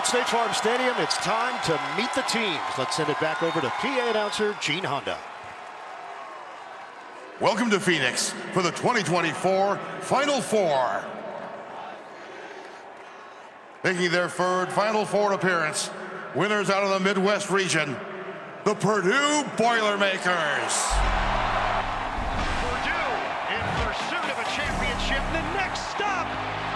at State Farm Stadium. It's time to meet the teams. Let's send it back over to PA announcer Gene Honda. Welcome to Phoenix for the 2024 Final Four. Making their third Final Four appearance, winners out of the Midwest region, the Purdue Boilermakers. Purdue in pursuit of a championship. The next stop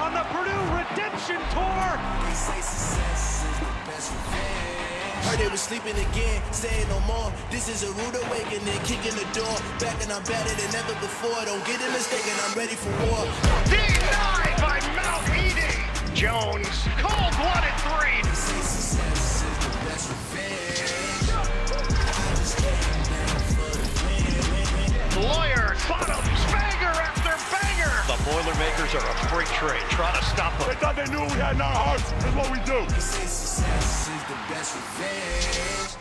on the Purdue Redemption Tour. They say success is the best revenge. Heard they was sleeping again, saying no more. This is a rude awakening, kicking the door. Back and I'm better than ever before. Don't get it mistaken, I'm ready for war. Denied by Mount Edie. Jones, cold-blooded three. They say success is the best revenge. I just came down for the win. Lawyers, bottoms, banger after banger. The Boilermakers are a freight train. Try to stop them. They thought they knew we had in our hearts. That's what we do. They say success is the best revenge.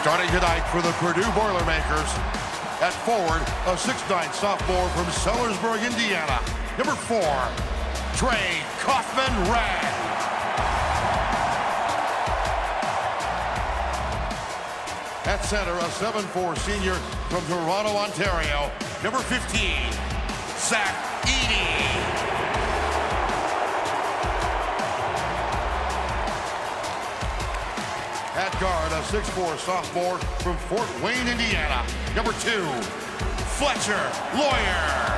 Starting tonight for the Purdue Boilermakers. At forward, a 6'9" sophomore from Sellersburg, Indiana. Number 4, Trey Kaufman-Rad. At center, a 7'4" senior from Toronto, Ontario. Number 15, Zach Edey. At guard, a 6'4" sophomore from Fort Wayne, Indiana. Number 2, Fletcher Lawyer.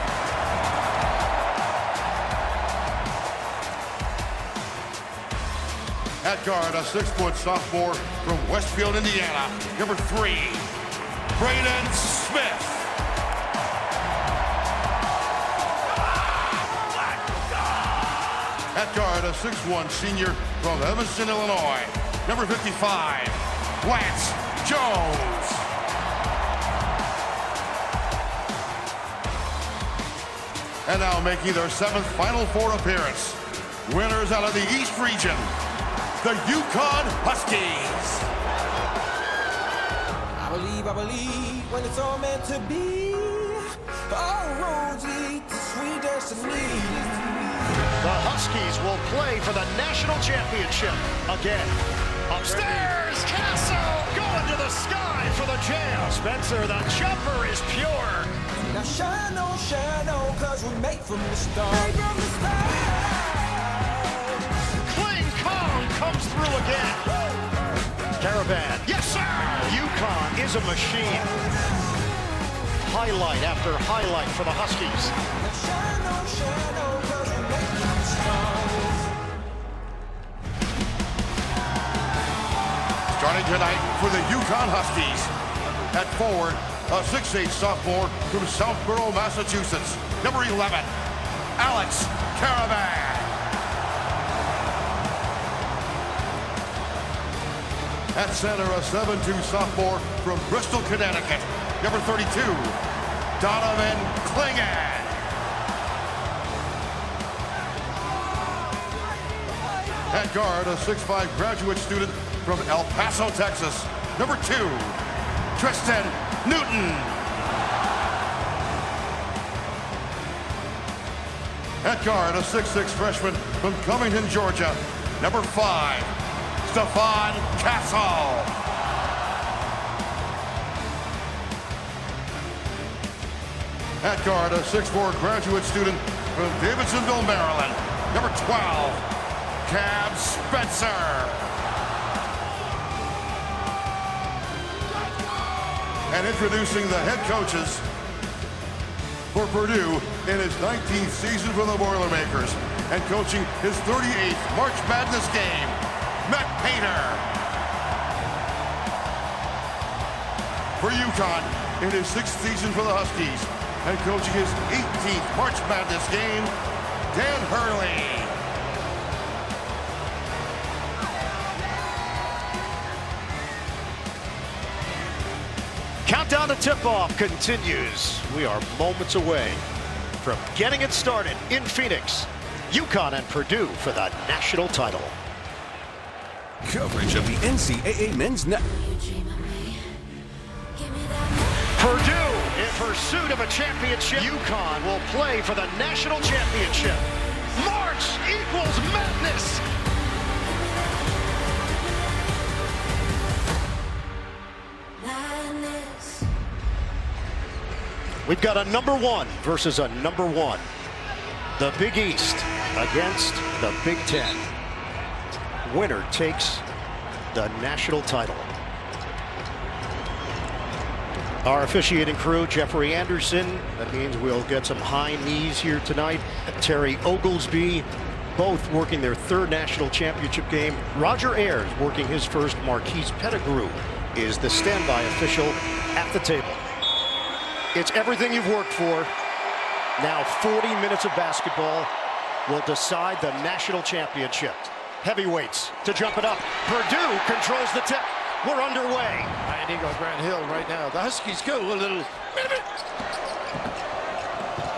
At guard, a 6' sophomore from Westfield, Indiana. Number 3, Braden Smith. At guard, a 6'1" senior from Evanston, Illinois. Number 55, Lance Jones. And now making their 7th Final Four appearance, winners out of the East region, the UConn Huskies. I believe when it's all meant to be. All roads lead to sweet destiny. The Huskies will play for the national championship again. Upstairs, Castle going to the sky for the jam. Spencer, the jumper is pure. Now shine on, cause we're made from the start. Cling Kong comes through again. Caravan, yes sir! UConn is a machine. Highlight after highlight for the Huskies. Now shine on, cause we're made from the start. Starting tonight for the UConn Huskies. At forward, a 6'8" sophomore from Southborough, Massachusetts. Number 11, Alex Caravan. At center, a 7'2" sophomore from Bristol, Connecticut. Number 32, Donovan Klingan. At guard, a 6'5" graduate student from El Paso, Texas. Number 2, Tristan Newton. At guard, a 6'6" freshman from Covington, Georgia. Number 5, Stefan Castle. At guard, a 6'4" graduate student from Davidsonville, Maryland. Number 12, Cab Spencer. And introducing the head coaches for Purdue in his 19th season for the Boilermakers and coaching his 38th March Madness game, Matt Painter. For UConn in his 6th season for the Huskies and coaching his 18th March Madness game, Dan Hurley. Countdown to tip-off continues. We are moments away from getting it started in Phoenix. UConn and Purdue for the national title. Coverage of the NCAA Men's Net. Purdue in pursuit of a championship. UConn will play for the national championship. March Sports equals madness. We've got a #1 versus a #1. The Big East against the Big Ten. Winner takes the national title. Our officiating crew, Jeffrey Anderson. That means we'll get some high knees here tonight. Terry Oglesby, both working their 3rd national championship game. Roger Ayers working his first. Marquise Pettigrew is the standby official at the table. It's everything you've worked for. Now 40 minutes of basketball will decide the national championship. Heavyweights to jump it up. Purdue controls the tip. We're underway. Iron Eagle Grant Hill right now. The Huskies go a little.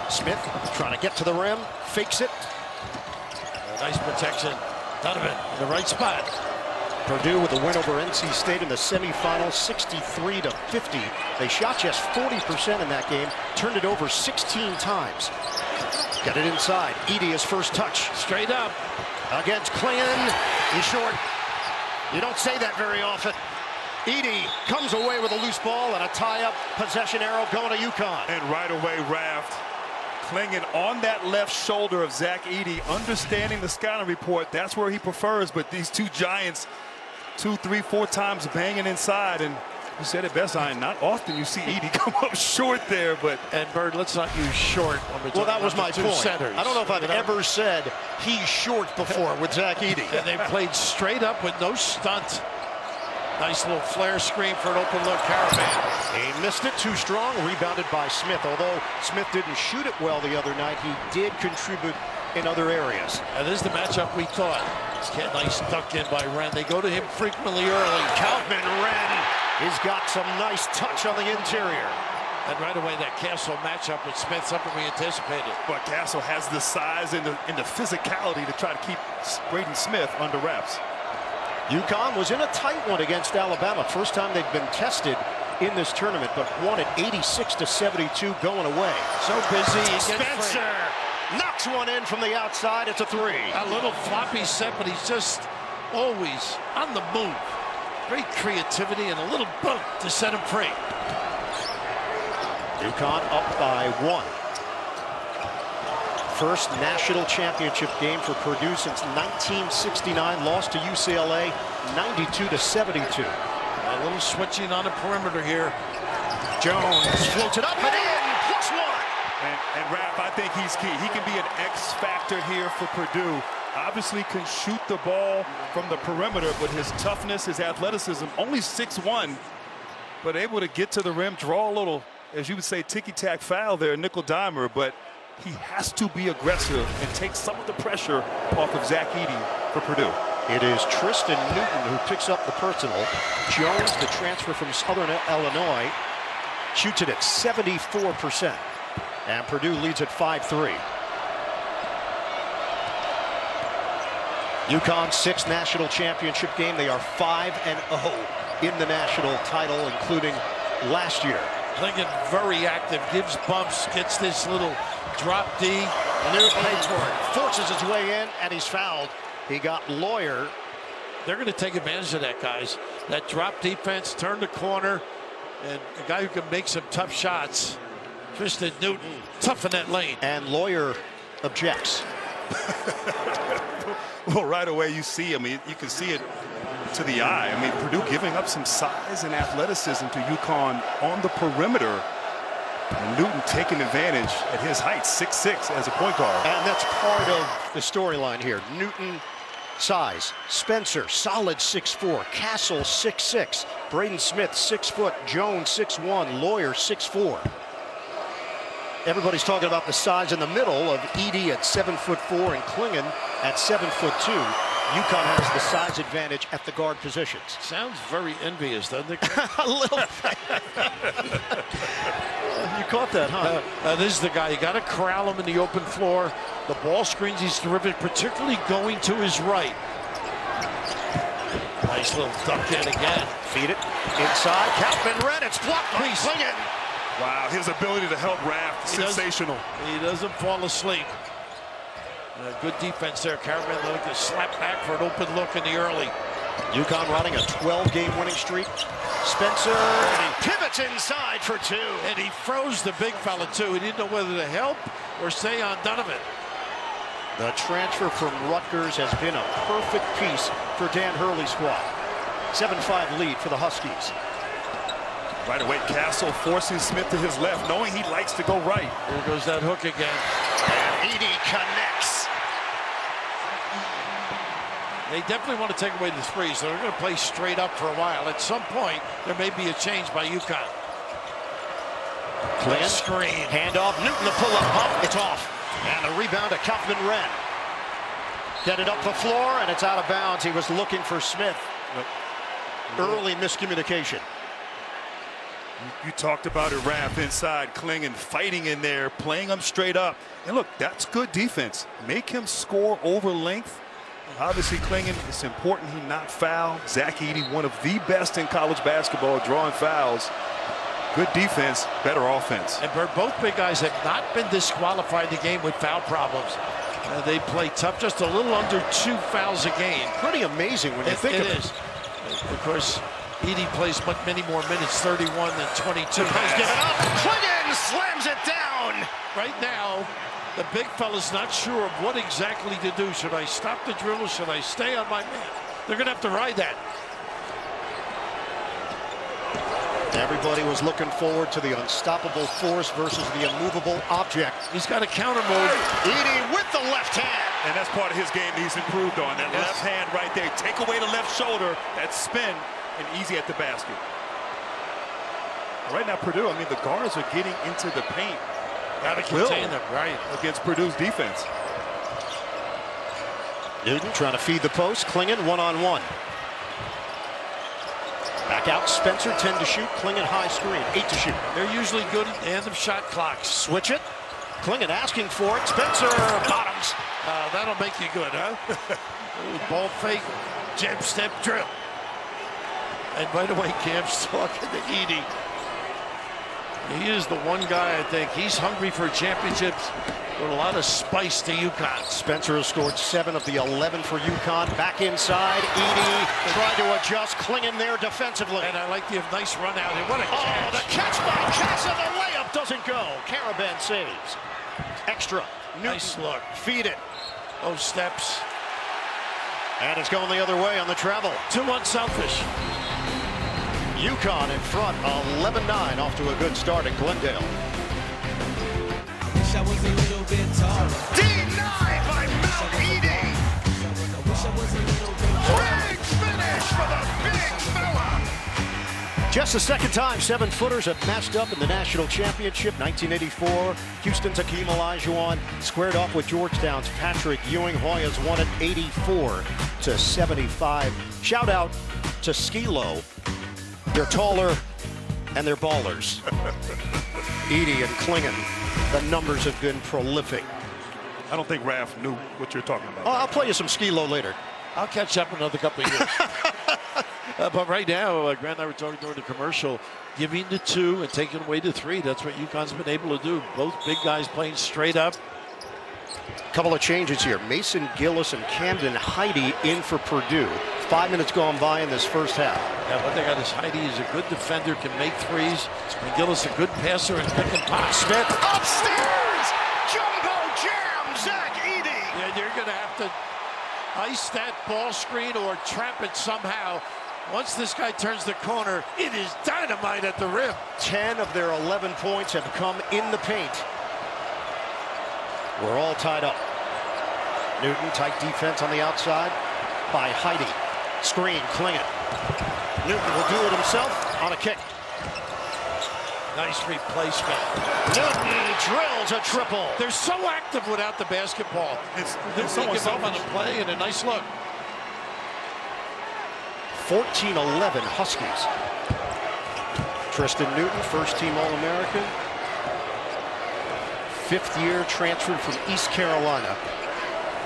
Smith trying to get to the rim. Fakes it. Nice protection. Donovan in the right spot. Purdue with a win over NC State in the semifinals, 63-50. They shot just 40% in that game. Turned it over 16 times. Got it inside. Edey, his first touch. Straight up. Against Klingon. He's short. You don't say that very often. Edey comes away with a loose ball and a tie-up possession arrow going to UConn. And right away, Raft clinging on that left shoulder of Zach Edey, understanding the scouting report. That's where he prefers, but these two giants, 2, 3, 4 times banging inside. And you said it best, Ian. Not often you see Edey come up short there, but. And Bird, let's not use short when we're Well, that was my two point. centers. I don't know if I've ever said he's short before with Zach Edey. And they played straight up with no stunt. Nice little flare screen for an open look. Caravan. He missed it too strong, rebounded by Smith. Although Smith didn't shoot it well the other night, he did contribute in other areas. And this is the matchup we thought. Nice duck in by Wren. They go to him frequently early. Kaufman, Wren, he's got some nice touch on the interior. And right away that Castle matchup with Smith, something we anticipated. But Castle has the size and the physicality to try to keep Braden Smith under wraps. UConn was in a tight one against Alabama. First time they've been tested in this tournament, but won it 86-72 going away. So busy. Spencer knocks one in from the outside. It's a 3. A little floppy set, but he's just always on the move. Great creativity and a little bump to set him free. UConn up by 1. First national championship game for Purdue since 1969. Lost to UCLA 92-72. A little switching on the perimeter here. Jones floats it up and in. +1. And Raph, I think he's key. He can be an X factor here for Purdue. Obviously can shoot the ball from the perimeter, but his toughness, his athleticism, only 6'1", but able to get to the rim, draw a little, as you would say, ticky-tack foul there, nickel dimer, but he has to be aggressive and take some of the pressure off of Zach Edey for Purdue. It is Tristan Newton who picks up the personal. Jones, the transfer from Southern Illinois, shoots it at 74%. And Purdue leads at 5-3. UConn's 6th national championship game. They are 5-0 in the national title, including last year. Lincoln very active, gives bumps, gets this little drop D. Newton forces his way in, and he's fouled. He got Lawyer. They're going to take advantage of that, guys. That drop defense, turn the corner, and a guy who can make some tough shots. Tristan Newton, tough in that lane. And Lawyer objects. Well, right away you see, I mean, you can see it to the eye. I mean, Purdue giving up some size and athleticism to UConn on the perimeter. And Newton taking advantage at his height, 6'6", as a point guard. And that's part of the storyline here. Newton, size. Spencer, solid 6'4". Castle, 6'6". Braden Smith, 6 foot. Jones, 6'1". Lawyer, 6'4". Everybody's talking about the size in the middle of Edey at 7'4" and Klingon at 7'2". UConn has the size advantage at the guard positions. Sounds very envious, doesn't it? A little bit. You caught that, huh? This is the guy. You got to corral him in the open floor. The ball screens, he's terrific, particularly going to his right. Nice little duck in again. Feed it inside. Kaufman, Red. It's blocked by Klingon. Wow, his ability to help Raft, sensational. He doesn't fall asleep. Good defense there. Caravan looked to slap back for an open look in the early. UConn running a 12-game winning streak. Spencer, and he pivots inside for 2. And he froze the big fella, too. He didn't know whether to help or stay on Donovan. The transfer from Rutgers has been a perfect piece for Dan Hurley's squad. 7-5 lead for the Huskies. Right away, Castle forcing Smith to his left, knowing he likes to go right. There goes that hook again. And Edey connects. They definitely want to take away the three, so they're going to play straight up for a while. At some point, there may be a change by UConn. Clint, screen. Handoff, Newton, the pull-up pump, it's off. And the rebound to Kaufman-Wren. Get it up the floor, and it's out of bounds. He was looking for Smith. Early miscommunication. You talked about it, Raph, inside. Klingon fighting in there, playing him straight up. And look, that's good defense. Make him score over length. Obviously, Klingon, it's important he not foul. Zach Edey, one of the best in college basketball, drawing fouls. Good defense, better offense. And both big guys have not been disqualified in the game with foul problems. They play tough, just a little under 2 fouls a game. Pretty amazing when you think of it. It is. Of course, Edey plays many more minutes, 31 than 22. Give it up. Klingon slams it down. Right now, the big fella's not sure of what exactly to do. Should I stop the dribble? Should I stay on my man? They're going to have to ride that. Everybody was looking forward to the unstoppable force versus the immovable object. He's got a counter move. Edey with the left hand. And that's part of his game he's improved on. That left hand right there. Take away the left shoulder. That spin and easy at the basket. Right now, Purdue, I mean, the guards are getting into the paint. Got to contain them, right? Against Purdue's defense. Newton trying to feed the post. Klingon one-on-one. Back out, Spencer, 10 to shoot. Klingon high screen, 8 to shoot. They're usually good at the end of shot clocks. Switch it. Klingon asking for it. Spencer bottoms. That'll make you good, huh? Ball fake, jab step drill. And by the way, Camp's talking to Edey. He is the one guy, I think. He's hungry for championships with a lot of spice to UConn. Spencer has scored 7 of the 11 for UConn. Back inside, Edey tried to adjust. Klingon there defensively. And I like the nice run out. And what a catch. The catch by Casa. The layup doesn't go. Caravan saves. Extra. Newton. Nice look. Feed it. Those steps. And it's going the other way on the travel. Too unselfish. UConn in front, 11-9, off to a good start at Glendale. Wish I was a little bit taller. Denied by Mount Edey. Big finish for the big fella. Just the second time 7-footers have matched up in the national championship. 1984, Houston's Hakeem Olajuwon squared off with Georgetown's Patrick Ewing. Hoyas won it 84-75. Shout out to Skilo. They're taller and they're ballers. Edey and Klingon, the numbers have been prolific. I don't think Raph knew what you're talking about. I'll play you some Skilo later. I'll catch up in another couple of years. But right now, Grant and I were talking during the commercial, giving the 2 and taking away the 3. That's what UConn's been able to do. Both big guys playing straight up. Couple of changes here. Mason Gillis and Camden Heide in for Purdue. 5 minutes gone by in this first half. Yeah, what they got is Heide is a good defender, can make threes. And Gillis a good passer and pick and pop. Smith upstairs! Jumbo jam, Zach Edey! Yeah, you're going to have to ice that ball screen or trap it somehow. Once this guy turns the corner, it is dynamite at the rim. 10 of their 11 points have come in the paint. We're all tied up. Newton, tight defense on the outside by Heide. Screen, Klingon. Newton will do it himself on a kick. Nice replacement. Newton drills a triple. They're so active without the basketball. It's someone give up on a play and a nice look. 14-11 Huskies. Tristan Newton, first-team All-American. 5th year transferred from East Carolina.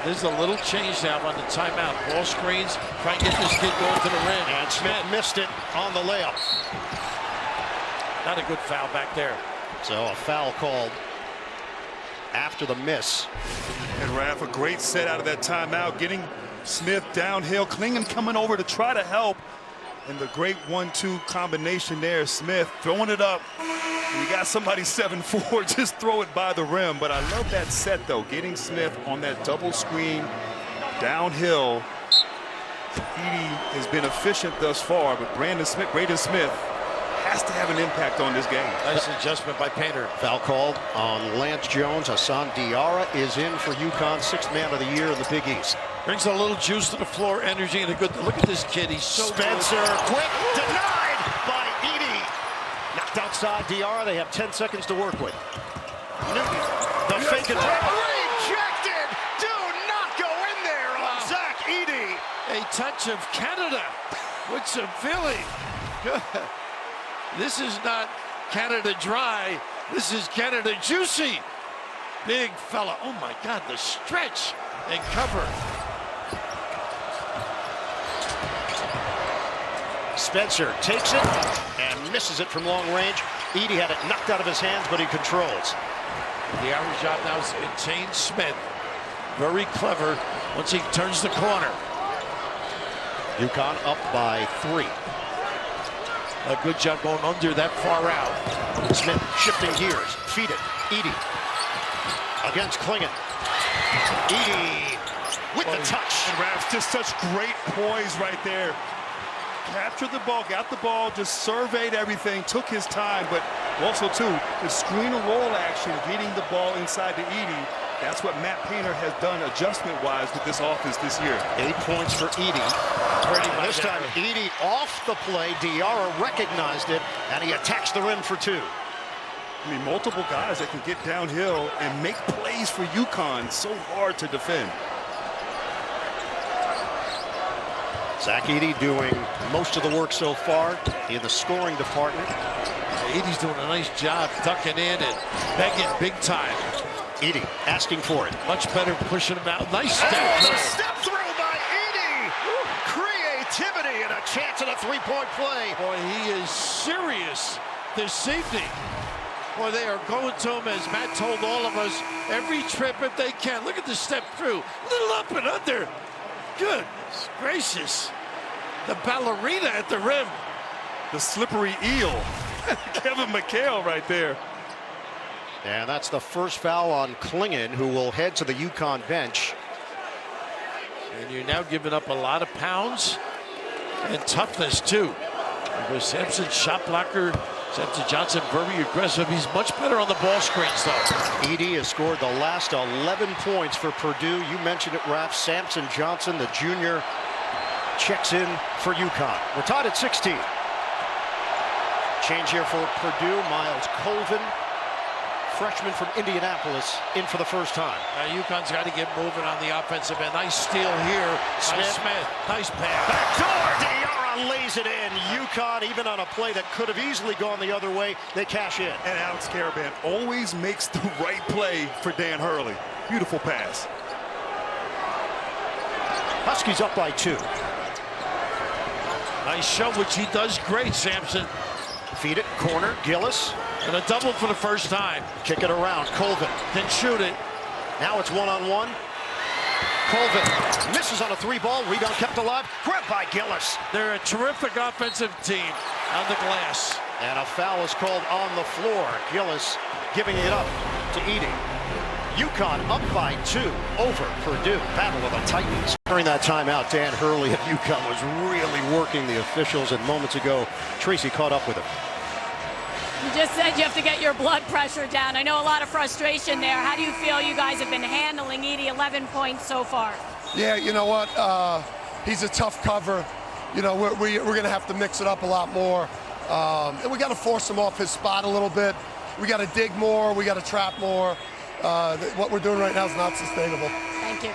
There's a little change now on the timeout. Ball screens, try and get this kid going to the rim. And Smith missed it on the layup. Not a good foul back there. So a foul called after the miss. And Raph, a great set out of that timeout, getting Smith downhill, Klingon coming over to try to help. And the great 1-2 combination there, Smith throwing it up. You got somebody 7'4", just throw it by the rim. But I love that set, though, getting Smith on that double screen downhill. Edey has been efficient thus far, but Braden Smith has to have an impact on this game. Nice adjustment by Painter. Foul called on Lance Jones. Hassan Diarra is in for UConn, 6th man of the year in the Big East. Brings a little juice to the floor, energy, and a good look at this kid. He's so Spencer, good. quick, denied by Edey. Knocked outside Diarra. They have 10 seconds to work with. Newton, the fake and rejected. Do not go in there on Zach Edey. A touch of Canada with some feeling. Good. This is not Canada dry. This is Canada juicy. Big fella. Oh my God, the stretch and cover. Spencer takes it and misses it from long range. Edey had it knocked out of his hands, but he controls. The average job now is contain Smith. Very clever once he turns the corner. UConn up by 3. A good job going under that far out. Smith shifting gears. Feed it. Edey against Klingon. Edey with the touch. And Raph, just such great poise right there. Captured the ball, got the ball, just surveyed everything, took his time, but also, too, the screen and roll action, getting the ball inside to Edey. That's what Matt Painter has done adjustment-wise with this offense this year. 8 points for Edey. This time, Edey off the play. Diarra recognized it, and he attacks the rim for 2. I mean, multiple guys that can get downhill and make plays for UConn. So hard to defend. Zach Edey doing most of the work so far in the scoring department. Edey's doing a nice job ducking in and begging big time. Edey asking for it. Much better pushing him out. Nice step. Step through by Edey. Creativity and a chance at a 3-point play. Boy, he is serious this evening. Boy, they are going to him, as Matt told all of us, every trip if they can. Look at the step through. Little up and under. Goodness gracious. The ballerina at the rim. The slippery eel. Kevin McHale right there. And that's the first foul on Klingon, who will head to the UConn bench. And you're now giving up a lot of pounds and toughness, too. Because Sampson, shot blocker. Sampson Johnson, very aggressive. He's much better on the ball screens, though. Edey has scored the last 11 points for Purdue. You mentioned it, Raph. Sampson Johnson, the junior, checks in for UConn. We're tied at 16. Change here for Purdue. Miles Colvin, freshman from Indianapolis, in for the first time. UConn's got to get moving on the offensive end. Nice steal here. Smith. Nice pass. Backdoor, Diarra lays it in. UConn, even on a play that could have easily gone the other way, they cash in. And Alex Caravan always makes the right play for Dan Hurley. Beautiful pass. Huskies up by 2. Nice shove, which he does great, Sampson. Feed it, corner, Gillis. And a double for the first time. Kick it around, Colvin. Can shoot it. Now it's one-on-one. Colvin misses on a 3-ball. Rebound kept alive. Grabbed by Gillis. They're a terrific offensive team on the glass. And a foul is called on the floor. Gillis giving it up to Edey. UConn up by 2 over Purdue. Battle of the Titans. During that timeout, Dan Hurley of UConn was really working the officials, and moments ago, Tracy caught up with him. You just said you have to get your blood pressure down. I know a lot of frustration there. How do you feel you guys have been handling Edey? 11 points so far. Yeah, you know what? He's a tough cover. You know, we're going to have to mix it up a lot more. And we got to force him off his spot a little bit. We got to dig more. We got to trap more. What we're doing right now is not sustainable. Thank you.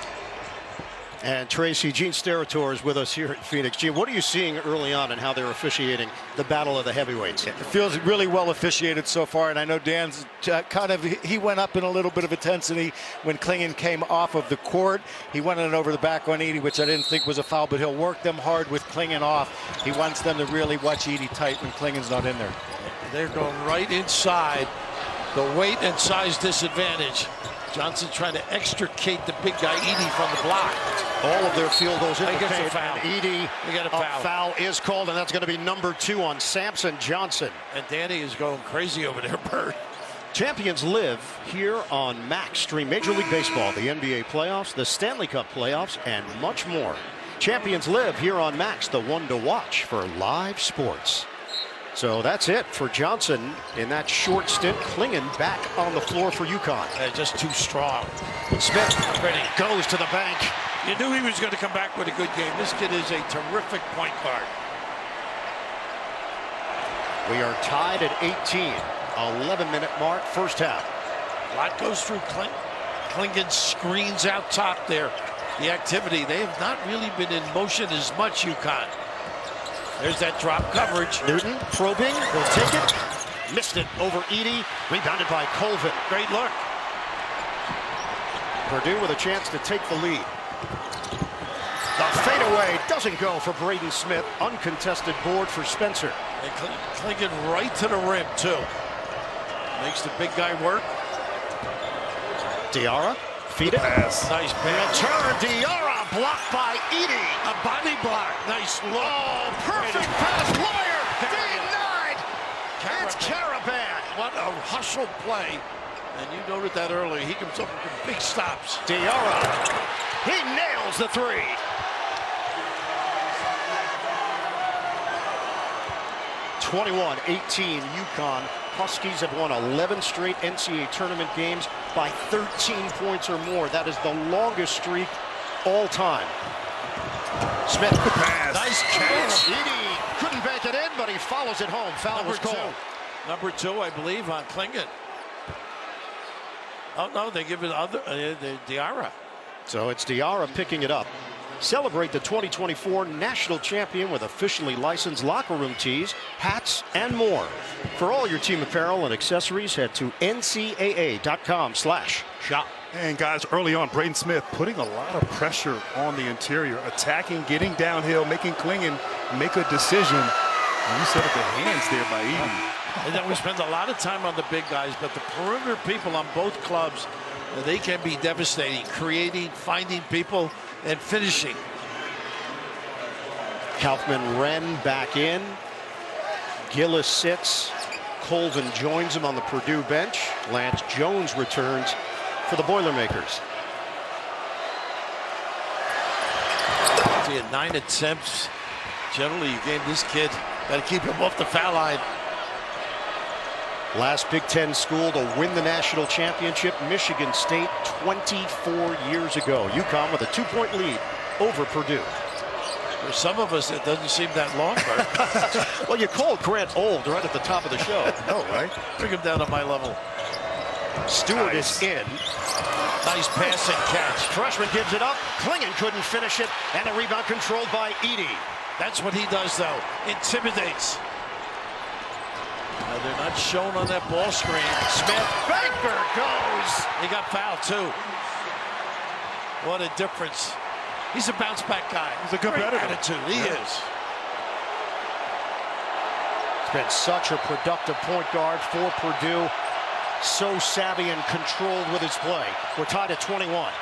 And Tracy, Gene Steratore is with us here at Phoenix. Gene, what are you seeing early on in how they're officiating the battle of the heavyweights? It feels really well officiated so far, and I know Dan's he went up in a little bit of intensity when Klingon came off of the court. He went in over the back on Edey, which I didn't think was a foul, but he'll work them hard with Klingon off. He wants them to really watch Edey tight when Klingon's not in there. They're going right inside. The weight and size disadvantage. Johnson trying to extricate the big guy, Edey, from the block. All of their field goes in the Gets a paint. foul. Edey, They got a foul. foul is called, and that's going to be number 2 on Samson Johnson. And Danny is going crazy over there, Bert. Champions live here on Max. Stream Major League Baseball, the NBA playoffs, the Stanley Cup playoffs, and much more. Champions live here on Max, the one to watch for live sports. So that's it for Johnson in that short stint. Klingon back on the floor for UConn. Just too strong. Smith goes to the bank. You knew he was going to come back with a good game. This kid is a terrific point guard. We are tied at 18. 11-minute mark, first half. A lot goes through Klingon screens out top there. The activity, they have not really been in motion as much, UConn. There's that drop coverage. Newton probing, will take it. Missed it over Edey, rebounded by Colvin. Great look. Purdue with a chance to take the lead. The fadeaway doesn't go for Braden Smith. Uncontested board for Spencer. And Klingon right to the rim, too. Makes the big guy work. Diarra, feed it. Nice pass. Return, Diarra, blocked by Edey. A body block. Nice look. Oh, perfect pass. Lawyer, denied. It's Caravan. What a hustle play. And you noted that earlier. He comes up with big stops. Diarra, he nails the 3. (21-18) UConn. Huskies have won 11 straight NCAA tournament games by 13 points or more. That is the longest streak all time. Smith, pass. Nice catch. Edey couldn't bank it in, but he follows it home. Foul was called. Number 2, I believe, on Klingon. Oh no, they give it other Diarra. So it's Diarra picking it up. Celebrate the 2024 national champion with officially licensed locker room tees, hats, and more. For all your team apparel and accessories, head to ncaa.com/shop. And guys, early on, Braden Smith putting a lot of pressure on the interior, attacking, getting downhill, making Klingon make a decision. And you set up the hands there by Edey. And then we spend a lot of time on the big guys, but the perimeter people on both clubs, they can be devastating, creating, finding people, and finishing. Kaufman-Wren back in. Gillis sits. Colvin joins him on the Purdue bench. Lance Jones returns for the Boilermakers. He had 9 attempts. Generally, you gave this kid, got to keep him off the foul line. Last Big Ten school to win the national championship, Michigan State, 24 years ago. UConn with a 2-point lead over Purdue. For some of us, it doesn't seem that long, Bert. Well, you called Grant old right at the top of the show. Oh, right. Bring him down to my level. Stewart is in. Nice pass and catch. Freshman gives it up. Klingon couldn't finish it, and a rebound controlled by Edey. That's what he does, though. Intimidates. They're not shown on that ball screen. Smith, Banker goes. He got fouled, too. What a difference. He's a bounce-back guy. He's a competitor. Great attitude. He is. It's been such a productive point guard for Purdue. So savvy and controlled with his play. We're tied at 21.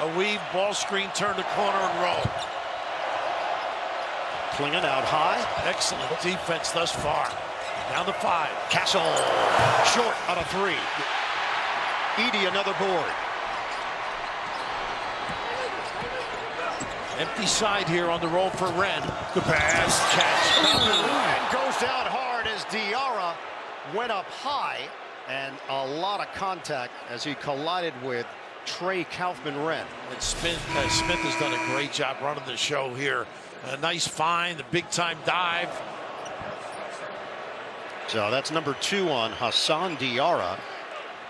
A weave, ball screen, turn the corner and roll. Klingon out high. Excellent defense thus far. Down to 5. Castle short on a 3. Edey another board. Empty side here on the roll for Wren. Good pass. Catch. And goes down hard as Diarra went up high, and a lot of contact as he collided with Trey Kaufman-Wren. And Smith has done a great job running the show here. A nice find, a big-time dive. So that's number 2 on Hassan Diarra,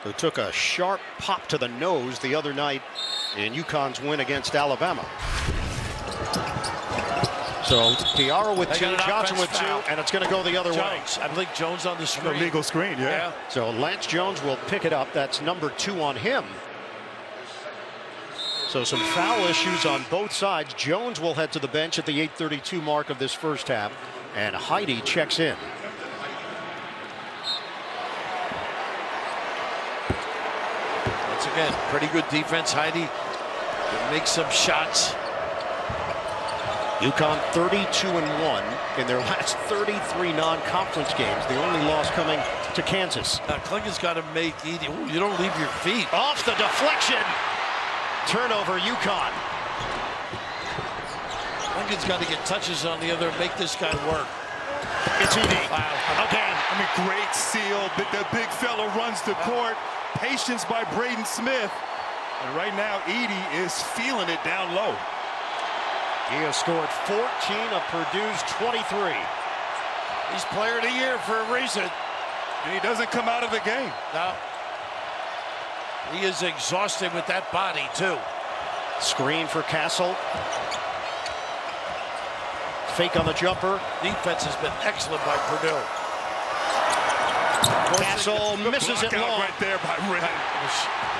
who took a sharp pop to the nose the other night in UConn's win against Alabama. So Diarra with 2, Johnson with 2, and it's going to go the other way. I believe Jones on the screen. Illegal screen, yeah. So Lance Jones will pick it up. That's number 2 on him. So some foul issues on both sides. Jones will head to the bench at the 8:32 mark of this first half, and Heidi checks in. That's a Again, pretty good defense, Heidi. Make some shots. UConn 32-1 in their last 33 non-conference games. The only loss coming to Kansas. Klingen's got to make Edey. Ooh, you don't leave your feet. Off the deflection. Turnover, UConn. Klingen's got to get touches on the other, make this guy work. It's Edey. Wow. Again, I mean, great seal. The big fella runs the court. Patience by Braden Smith. And right now, Edey is feeling it down low. He has scored 14 of Purdue's 23. He's player of the year for a reason. And he doesn't come out of the game. No. He is exhausted with that body, too. Screen for Castle. Fake on the jumper. Defense has been excellent by Purdue. Castle misses it long. Right there by Wren.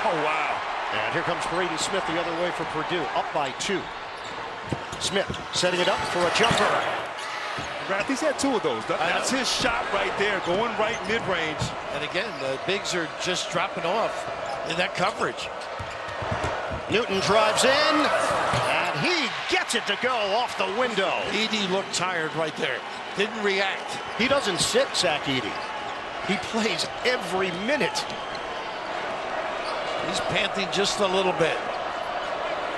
Oh, wow. And here comes Braden Smith the other way for Purdue, up by 2. Smith setting it up for a jumper. Raph, he's had 2 of those. That's his shot right there, going right mid-range. And again, the bigs are just dropping off in that coverage. Newton drives in, and he gets it to go off the window. Edey looked tired right there. Didn't react. He doesn't sit, Zach Edey. He plays every minute. He's panting just a little bit.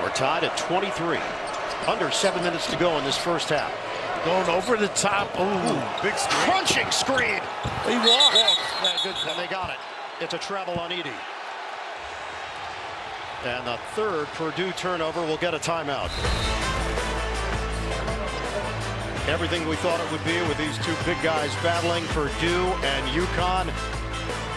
We're tied at 23. Under 7 minutes to go in this first half. Going over the top. Ooh, big screen. Crunching screen. He walked. Yeah, good. And they got it. It's a travel on Edey. And the third Purdue turnover will get a timeout. Everything we thought it would be with these 2 big guys battling, Purdue and UConn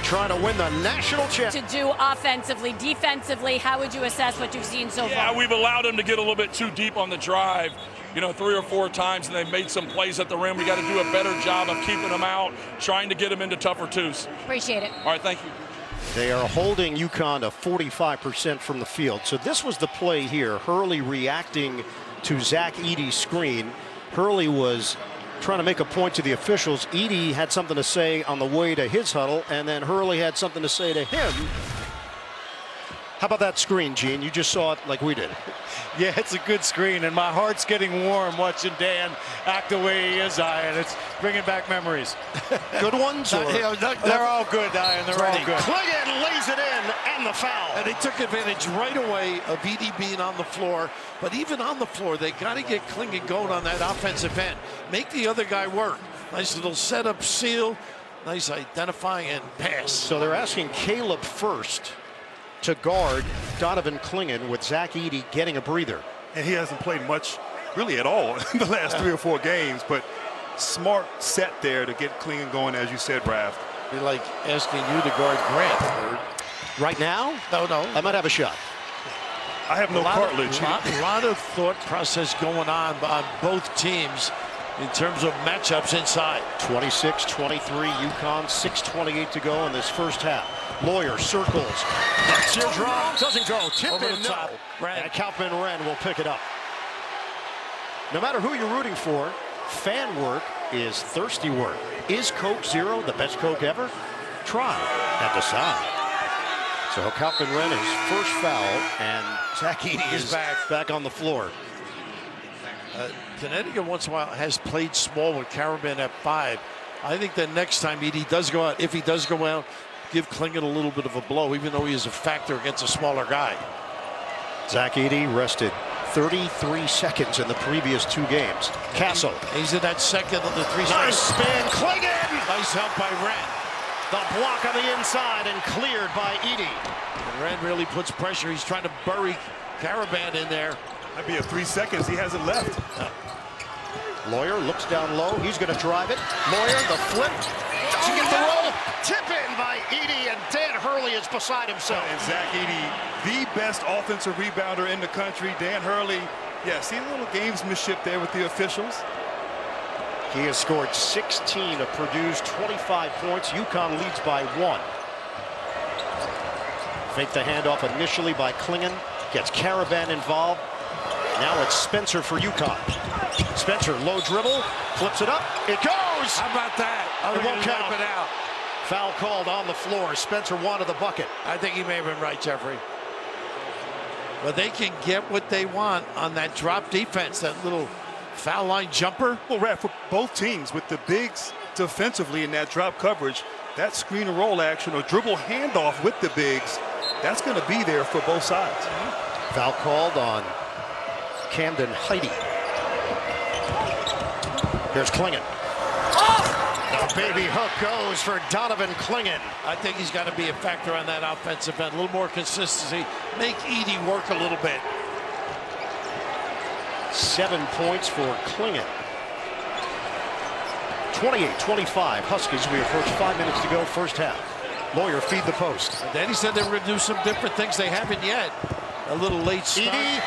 trying to win the national championship. To do offensively, defensively, how would you assess what you've seen so far? Yeah, we've allowed them to get a little bit too deep on the drive, 3 or 4 times, and they've made some plays at the rim. We got to do a better job of keeping them out, trying to get them into tougher 2s. Appreciate it. All right, thank you. They are holding UConn to 45% from the field. So this was the play here. Hurley reacting to Zach Edey's screen. Hurley was trying to make a point to the officials. Edey had something to say on the way to his huddle, and then Hurley had something to say to him. How about that screen, Gene? You just saw it like we did. Yeah, it's a good screen, and my heart's getting warm watching Dan act the way he is, Ian. It's bringing back memories. Good ones? Or? They're all good, Ian. They're all good. Klingen lays it in, and the foul. And they took advantage right away of Edey being on the floor. But even on the floor, they got to get Klingen going on that offensive end. Make the other guy work. Nice little setup, seal. Nice identifying and pass. So they're asking Caleb first to guard Donovan Klingen with Zach Edey getting a breather. And he hasn't played much, really at all, in the last 3 or 4 games. But smart set there to get Klingen going, as you said, Raph. Be like asking you to guard Grant. Right now? No. I might have a shot. I have no cartilage. A lot of thought process going on both teams in terms of matchups inside. 26-23, UConn, 6:28 to go in this first half. Lawyer circles. That's your drop. Doesn't go. Tip Over in, the top. no. And Kaufman-Wren will pick it up. No matter who you're rooting for, fan work is thirsty work. Is Coke Zero the best Coke ever? Try and decide. So Kaufman-Wren is first foul, and Zach Edey is back on the floor. Connecticut once in a while has played small with Caravan at 5. I think the next time Edey does go out, if he does go out, give Klingen a little bit of a blow, even though he is a factor against a smaller guy. Zach Edey rested 33 seconds in the previous 2 games. Castle. He's in that second of the 3 Nice seconds. spin. Klingen! Nice help by Wren. The block on the inside and cleared by Edey. Wren really puts pressure. He's trying to bury Caravan in there. That'd be a 3 seconds. He hasn't left. Lawyer looks down low. He's going to drive it. Lawyer, the flip. Doesn't get the roll. Tip in by Edey, and Dan Hurley is beside himself. And Zach Edey, the best offensive rebounder in the country. Dan Hurley, yeah, see a little gamesmanship there with the officials. He has scored 16 of Purdue's 25 points. UConn leads by 1. Fake the handoff initially by Klingen. Gets Caravan involved. Now it's Spencer for UConn. Spencer, low dribble, flips it up. It goes! How about that? It won't count. It out. Foul called on the floor. Spencer wanted the bucket. I think he may have been right, Jeffrey. Well, they can get what they want on that drop defense, that little foul line jumper. Well, Raf, for both teams with the bigs defensively in that drop coverage, that screen and roll action or dribble handoff with the bigs, that's going to be there for both sides. Foul called on Camden Heidi. Here's Clingan. The baby hook goes for Donovan Clingan. I think he's got to be a factor on that offensive end. A little more consistency. Make Edey work a little bit. 7 points for Clingan. 28-25 Huskies. We approach 5 minutes to go, first half. Lawyer feed the post. And then he said they were going to do some different things they haven't yet. A little late start. Edey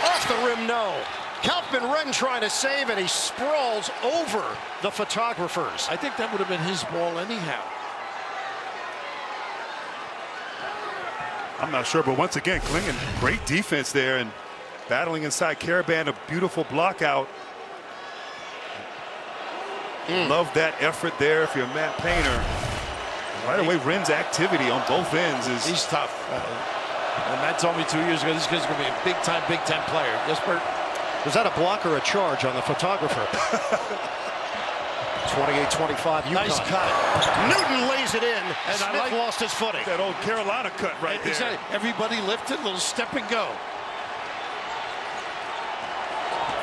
off the rim, no. Kaufman Wren trying to save, and he sprawls over the photographers. I think that would have been his ball anyhow. I'm not sure, but once again, Clingan, great defense there and battling inside Caravan, a beautiful block out. Love that effort there if you're Matt Painter. Right away, Wren's activity on both ends is... He's tough. And Matt told me 2 years ago, this kid's going to be a big-time Big Ten player. Yes, Bert? Was that a block or a charge on the photographer? 28-25 UConn. Nice cut. Newton lays it in, and Smith lost his footing. That old Carolina cut right there. Exactly. Everybody lifted, little step and go.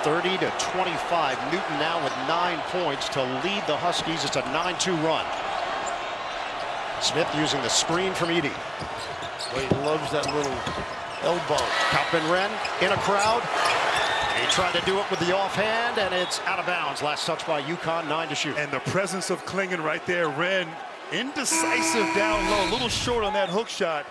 30-25. Newton now with 9 points to lead the Huskies. It's a 9-2 run. Smith using the screen from Edey. Well, he loves that little elbow. Kaufman Wren in a crowd. He tried to do it with the offhand, and it's out of bounds. Last touch by UConn, 9 to shoot. And the presence of Clingan right there. Wren indecisive down low, a little short on that hook shot.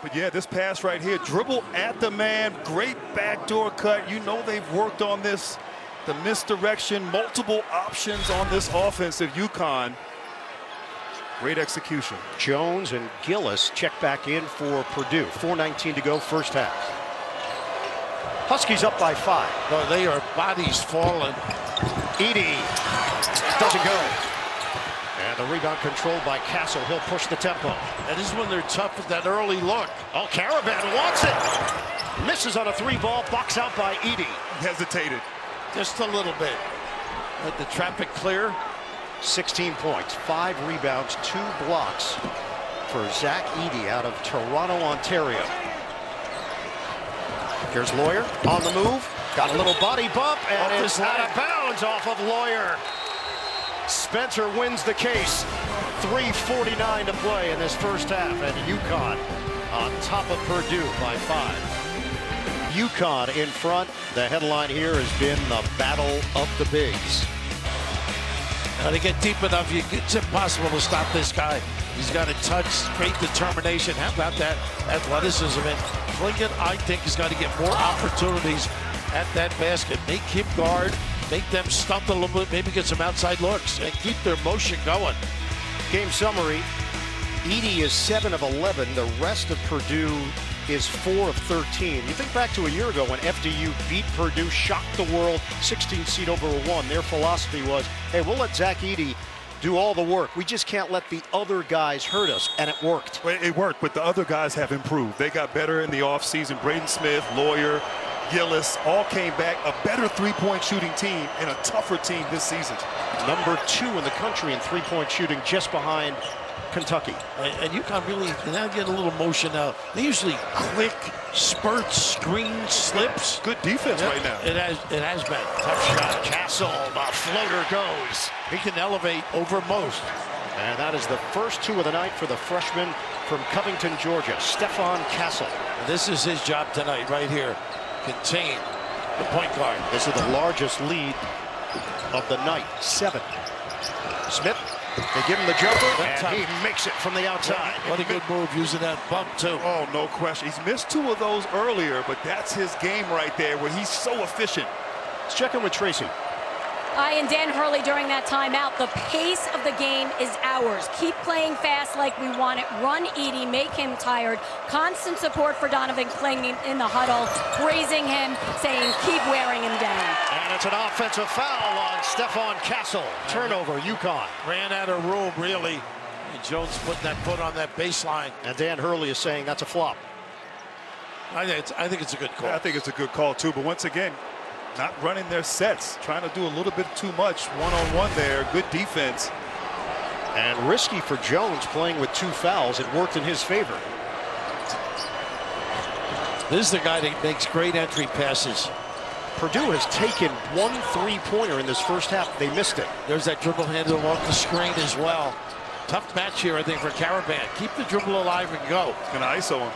But yeah, this pass right here, dribble at the man, great backdoor cut. You know they've worked on this, the misdirection, multiple options on this offense of UConn. Great execution. Jones and Gillis check back in for Purdue. 4:19 to go, first half. Huskies up by 5. Well, they are bodies falling. Edey doesn't go. And the rebound controlled by Castle. He'll push the tempo. And this is when they're tough with that early look. Oh, Caravan wants it. Misses on a 3-ball. Box out by Edey. Hesitated. Just a little bit. Let the traffic clear. 16 points, 5 rebounds, 2 blocks for Zach Edey out of Toronto, Ontario. Here's Lawyer on the move. Got a little body bump, and it's out of bounds off of Lawyer. Spencer wins the case. 3:49 to play in this first half, and UConn on top of Purdue by 5. UConn in front. The headline here has been the battle of the bigs. Now to get deep enough, it's impossible to stop this guy. He's got a touch, great determination. How about that athleticism? And Clingan, I think, has got to get more opportunities at that basket. Make him guard, make them stump a little bit, maybe get some outside looks, and keep their motion going. Game summary, Edey is 7 of 11. The rest of Purdue is 4 of 13. You think back to a year ago when FDU beat Purdue, shocked the world, 16 seed over 1. Their philosophy was, hey, we'll let Zach Edey do all the work. We just can't let the other guys hurt us, and it worked. Well, it worked, but the other guys have improved. They got better in the offseason. Braden Smith, Lawyer, Gillis, all came back a better three-point shooting team and a tougher team this season. Number 2 in the country in three-point shooting, just behind Kentucky. And UConn really now get a little motion out. They usually quick spurts, screens, slips. Good defense right now. It has been. Tough shot. Castle, the floater goes. He can elevate over most. And that is the first 2 of the night for the freshman from Covington, Georgia, Stefan Castle. And this is his job tonight right here. Contain the point guard. This is the largest lead of the night, 7. Smith. They give him the jumper, and he makes it from the outside. What a good move using that bump, too. Oh, no question. He's missed 2 of those earlier, but that's his game right there where he's so efficient. Let's check in with Tracy. And Dan Hurley during that timeout, the pace of the game is ours. Keep playing fast like we want it. Run Edey, make him tired. Constant support for Donovan Clingan in the huddle, praising him, saying keep wearing him down. And it's an offensive foul on Stefan Castle. Turnover, UConn. Ran out of room, really. And Jones putting that foot on that baseline. And Dan Hurley is saying that's a flop. I think it's a good call. I think it's a good call too. But once again, not running their sets, trying to do a little bit too much one-on-one there. Good defense. And risky for Jones playing with 2 fouls. It worked in his favor. This is the guy that makes great entry passes. Purdue has taken 1 3-pointer in this first half. They missed it. There's that dribble handle off the screen as well. Tough match here, I think, for Caravan. Keep the dribble alive and go. It's going to ISO him.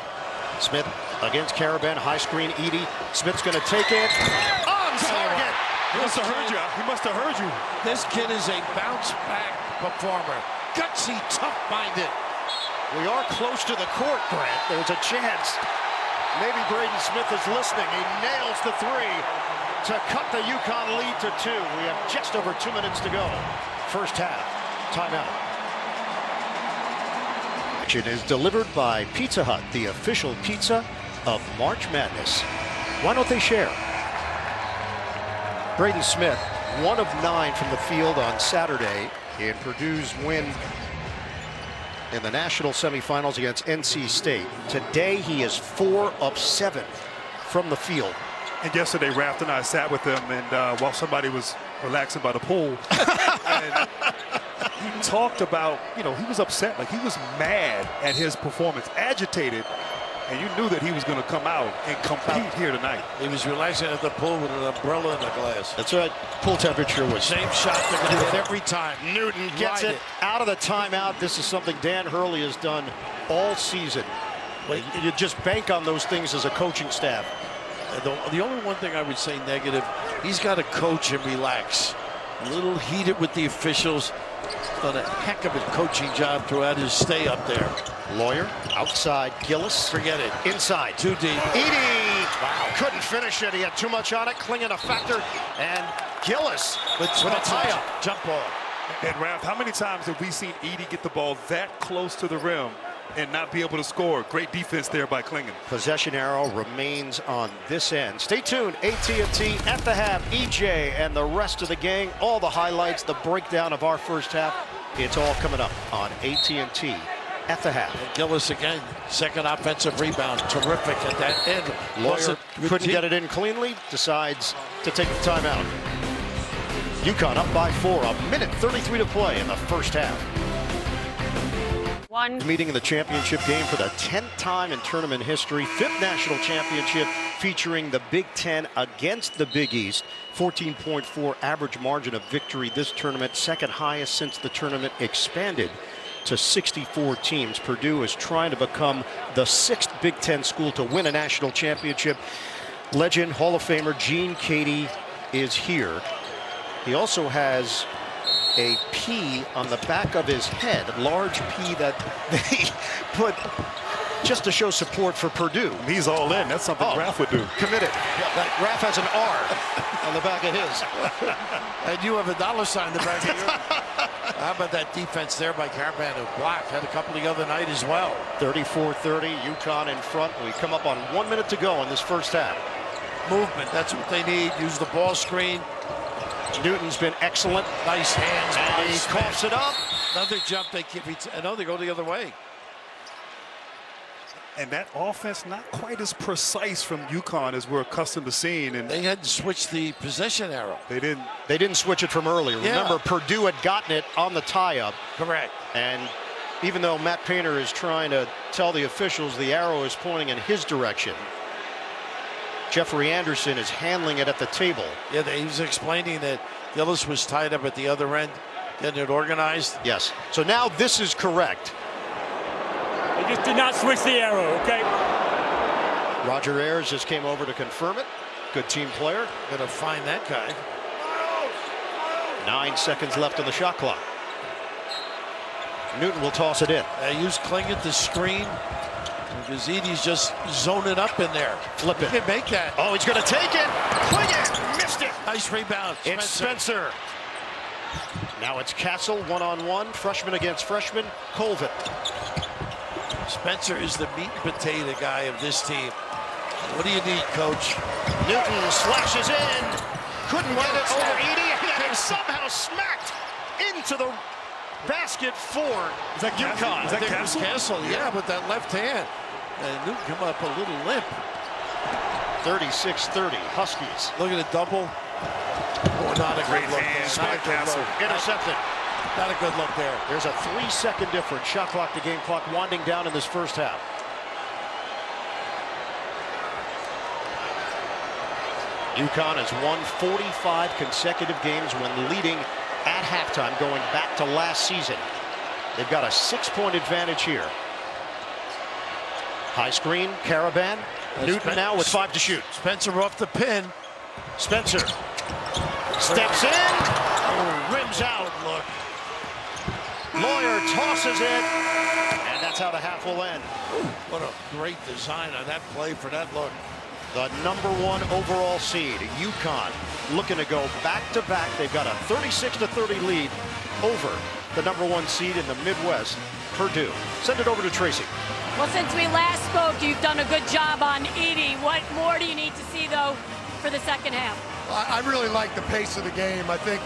Smith against Caravan. High screen, Edey. Smith's going to take it. On target. He must have heard you. He must have heard you. This kid is a bounce-back performer. Gutsy, tough-minded. We are close to the court, Grant. There's a chance. Maybe Braden Smith is listening. He nails the 3 to cut the UConn lead to 2. We have just over 2 minutes to go. First half. Timeout. Action is delivered by Pizza Hut, the official pizza of March Madness. Why don't they share? Braden Smith, 1 of 9 from the field on Saturday in Purdue's win in the national semifinals against NC State. Today he is 4 of 7 from the field. And yesterday, Raft and I sat with him, and while somebody was relaxing by the pool, and he talked about, you know, he was upset, like he was mad at his performance, agitated, and you knew that he was going to come out and compete here tonight. He was relaxing at the pool with an umbrella in the glass. That's right. Pool temperature was same shot they're going to hit every time. Newton gets it out of the timeout. This is something Dan Hurley has done all season. You just bank on those things as a coaching staff. The only one thing I would say negative, he's got to coach and relax. A little heated with the officials. Done a heck of a coaching job throughout his stay up there. Lawyer outside, Gillis. Forget it. Inside. Too deep. Edey. Wow. Couldn't finish it. He had too much on it. Klingon a factor. And Gillis with a tie-up. Jump ball. And Raph, how many times have we seen Edey get the ball that close to the rim and not be able to score? Great defense there by Klingon. Possession arrow remains on this end. Stay tuned. AT&T at the half. EJ and the rest of the gang. All the highlights, the breakdown of our first half. It's all coming up on AT&T at the half. And Gillis again, second offensive rebound. Terrific at that end. Lawyer couldn't get it in cleanly. Decides to take the timeout. UConn up by 4. 1:33 to play in the first half. Meeting in the championship game for the 10th time in tournament history. 5th national championship featuring the Big Ten against the Big East. 14.4 average margin of victory this tournament. Second highest since the tournament expanded to 64 teams. Purdue is trying to become the 6th Big Ten school to win a national championship. Legend, Hall of Famer Gene Cady is here. He also has a P on the back of his head, a large P that they put just to show support for Purdue. He's all in. That's something Raph would do. Committed. Raph has an R on the back of his. And you have a $sign in the back of yours. How about that defense there by Caravan, who blocked, had a couple the other night as well. 34-30, UConn in front. We come up on 1 minute to go in this first half. Movement, that's what they need. Use the ball screen. Newton's been excellent. Nice hands. And he coughs it up. Another jump. They keep. I know they go the other way. And that offense not quite as precise from UConn as we're accustomed to seeing. And they had to switch the possession arrow. They didn't. They didn't switch it from earlier. Yeah. Remember, Purdue had gotten it on the tie-up. Correct. And even though Matt Painter is trying to tell the officials the arrow is pointing in his direction, Jeffrey Anderson is handling it at the table. Yeah, he was explaining that Gillis was tied up at the other end, getting it organized. Yes. So now this is correct. They just did not switch the arrow, okay? Roger Ayers just came over to confirm it. Good team player. Gonna find that guy. 9 seconds left on the shot clock. Newton will toss it in. Use Klingon to screen. Because Edey's just zoning up in there. Flip it. He can make that. Oh, he's going to take it. Klingon missed it. Nice rebound. It's Spencer. Now it's Castle one-on-one. Freshman against freshman. Colvin. Spencer is the meat and potato guy of this team. What do you need, coach? Newton slashes in. Couldn't get it over Edey. And somehow smacked into the basket for Is that UConn. Is that Castle? Castle, yeah, with that left hand. And Newton come up a little limp. 36-30, Huskies. Look at the double. Oh, not a Great good look. hands Not by a good Castle. look. Intercepted. Not a good look there. There's a 3-second difference. Shot clock to game clock winding down in this first half. UConn has won 45 consecutive games when leading at halftime going back to last season. They've got a 6-point advantage here. High screen, Caravan. Newton now with 5 to shoot. Spencer off the pin. Spencer steps in. Oh, rims out. Look. Lawyer tosses it. And that's how the half will end. What a great design on that play for that look. The #1 overall seed, UConn, looking to go back-to-back. They've got a 36-30 lead over the #1 seed in the Midwest, Purdue. Send it over to Tracy. Well, since we last spoke, you've done a good job on Edey. What more do you need to see, though, for the second half? I really like the pace of the game. I think